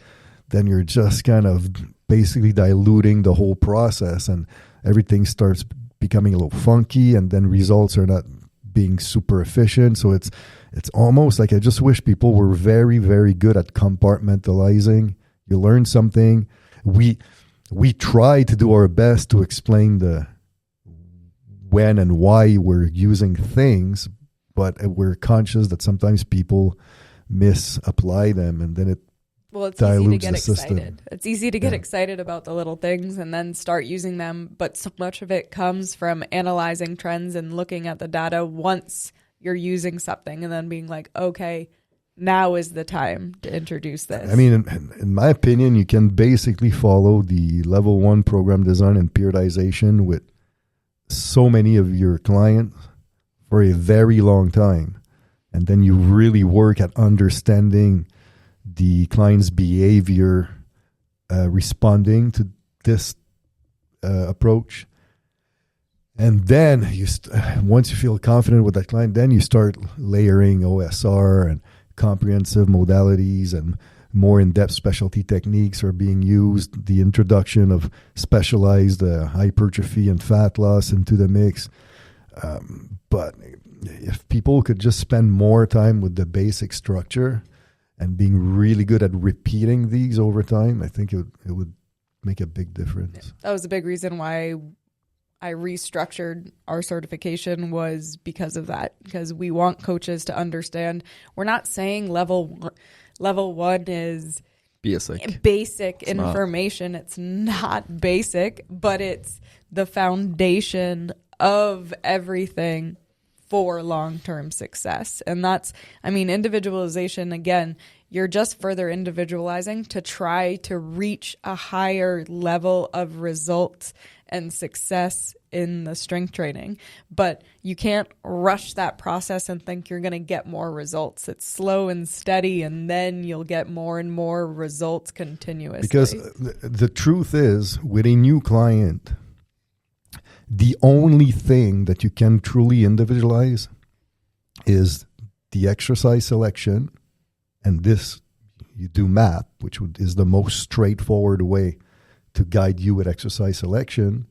then you're just kind of basically diluting the whole process, and everything starts becoming a little funky, and then results are not being super efficient. So it's almost like I just wish people were very, very good at compartmentalizing. You learn something. We try to do our best to explain the when and why we're using things, but we're conscious that sometimes people misapply them, and then it's easy to get excited. It's easy to get excited about the little things and then start using them, but so much of it comes from analyzing trends and looking at the data once you're using something and then being like, okay, now is the time to introduce this. I mean, in my opinion, you can basically follow the level 1 program design and periodization with so many of your clients for a very long time. And then you really work at understanding the client's behavior responding to this approach. And then once you feel confident with that client, then you start layering OSR and comprehensive modalities, and more in-depth specialty techniques are being used. The introduction of specialized hypertrophy and fat loss into the mix. But if people could just spend more time with the basic structure and being really good at repeating these over time, I think it would make a big difference. That was a big reason why I restructured our certification, was because of that. Because we want coaches to understand, we're not saying level 1 is basic information. It's not basic, but it's the foundation of everything for long-term success. And that's, I mean, individualization, again, you're just further individualizing to try to reach a higher level of results and success in the strength training. But you can't rush that process and think you're going to get more results. It's slow and steady, and then you'll get more and more results continuously. Because the truth is, with a new client, the only thing that you can truly individualize is the exercise selection, and this you do MAP, which is the most straightforward way to guide you with exercise selection,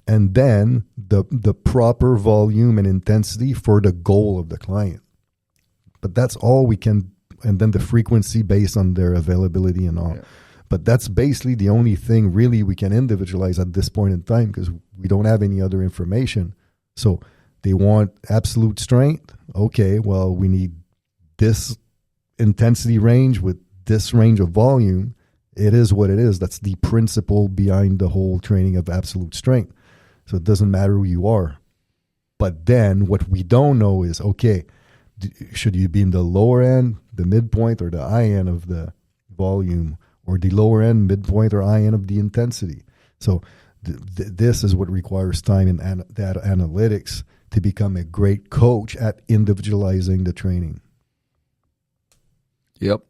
and then the proper volume and intensity for the goal of the client. But that's all we can, and then the frequency based on their availability and all. Yeah. But that's basically the only thing really we can individualize at this point in time, because we don't have any other information. So they want absolute strength. Okay, well, we need this intensity range with this range of volume. It is what it is. That's the principle behind the whole training of absolute strength. So it doesn't matter who you are. But then what we don't know is, okay, should you be in the lower end, the midpoint, or the high end of the volume, or the lower end, midpoint, or high end of the intensity? So this is what requires time and data analytics to become a great coach at individualizing the training. Yep.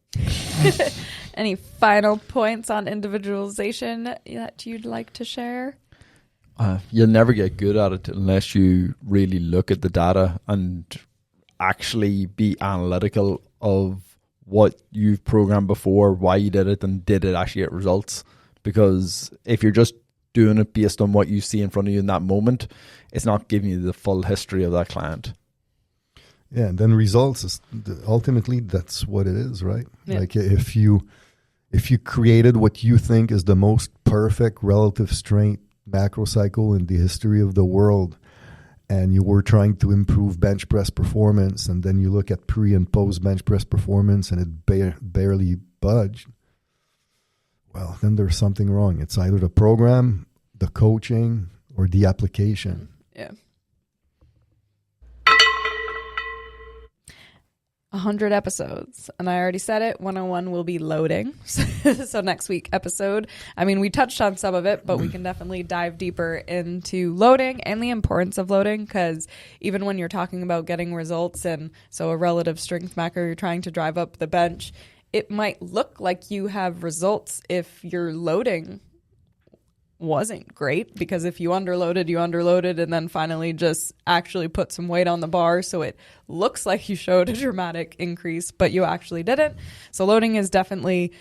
Any final points on individualization that you'd like to share? You'll never get good at it unless you really look at the data and actually be analytical of what you've programmed before, why you did it, and did it actually get results. Because if you're just doing it based on what you see in front of you in that moment, it's not giving you the full history of that client. Yeah, and then results is ultimately that's what it is, right? Yeah. Like if you created what you think is the most perfect relative strength macro cycle in the history of the world, and you were trying to improve bench press performance, and then you look at pre and post bench press performance and it barely budged, well, then there's something wrong. It's either the program, the coaching, or the application. Yeah. 100 episodes, and I already said it, 101 will be loading. So next week episode, I mean, we touched on some of it, but we can definitely dive deeper into loading and the importance of loading, because even when you're talking about getting results, and so a relative strength macro, you're trying to drive up the bench, it might look like you have results if your loading wasn't great, because if you underloaded and then finally just actually put some weight on the bar, so it looks like you showed a dramatic increase, but you actually didn't. So loading is definitely,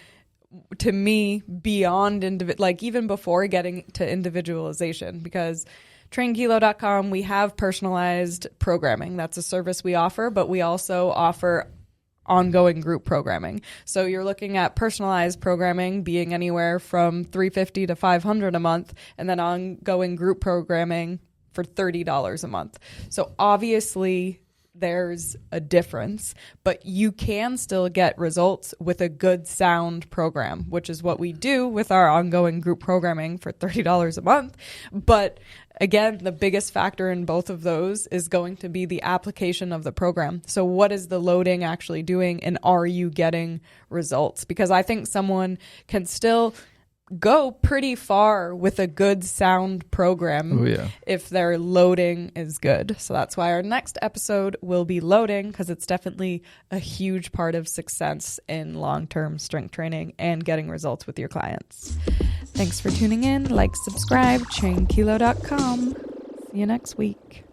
to me, beyond like even before getting to individualization, because trainkilo.com, we have personalized programming. That's a service we offer, but we also offer ongoing group programming. So you're looking at personalized programming being anywhere from $350 to $500 a month, and then ongoing group programming for $30 a month. So obviously there's a difference, but you can still get results with a good sound program, which is what we do with our ongoing group programming for $30 a month. But again, the biggest factor in both of those is going to be the application of the program. So what is the loading actually doing, and are you getting results? Because I think someone can still go pretty far with a good sound program if their loading is good. So that's why our next episode will be loading, because it's definitely a huge part of success in long-term strength training and getting results with your clients. Thanks for tuning in. Like, subscribe, trainkilo.com. See you next week.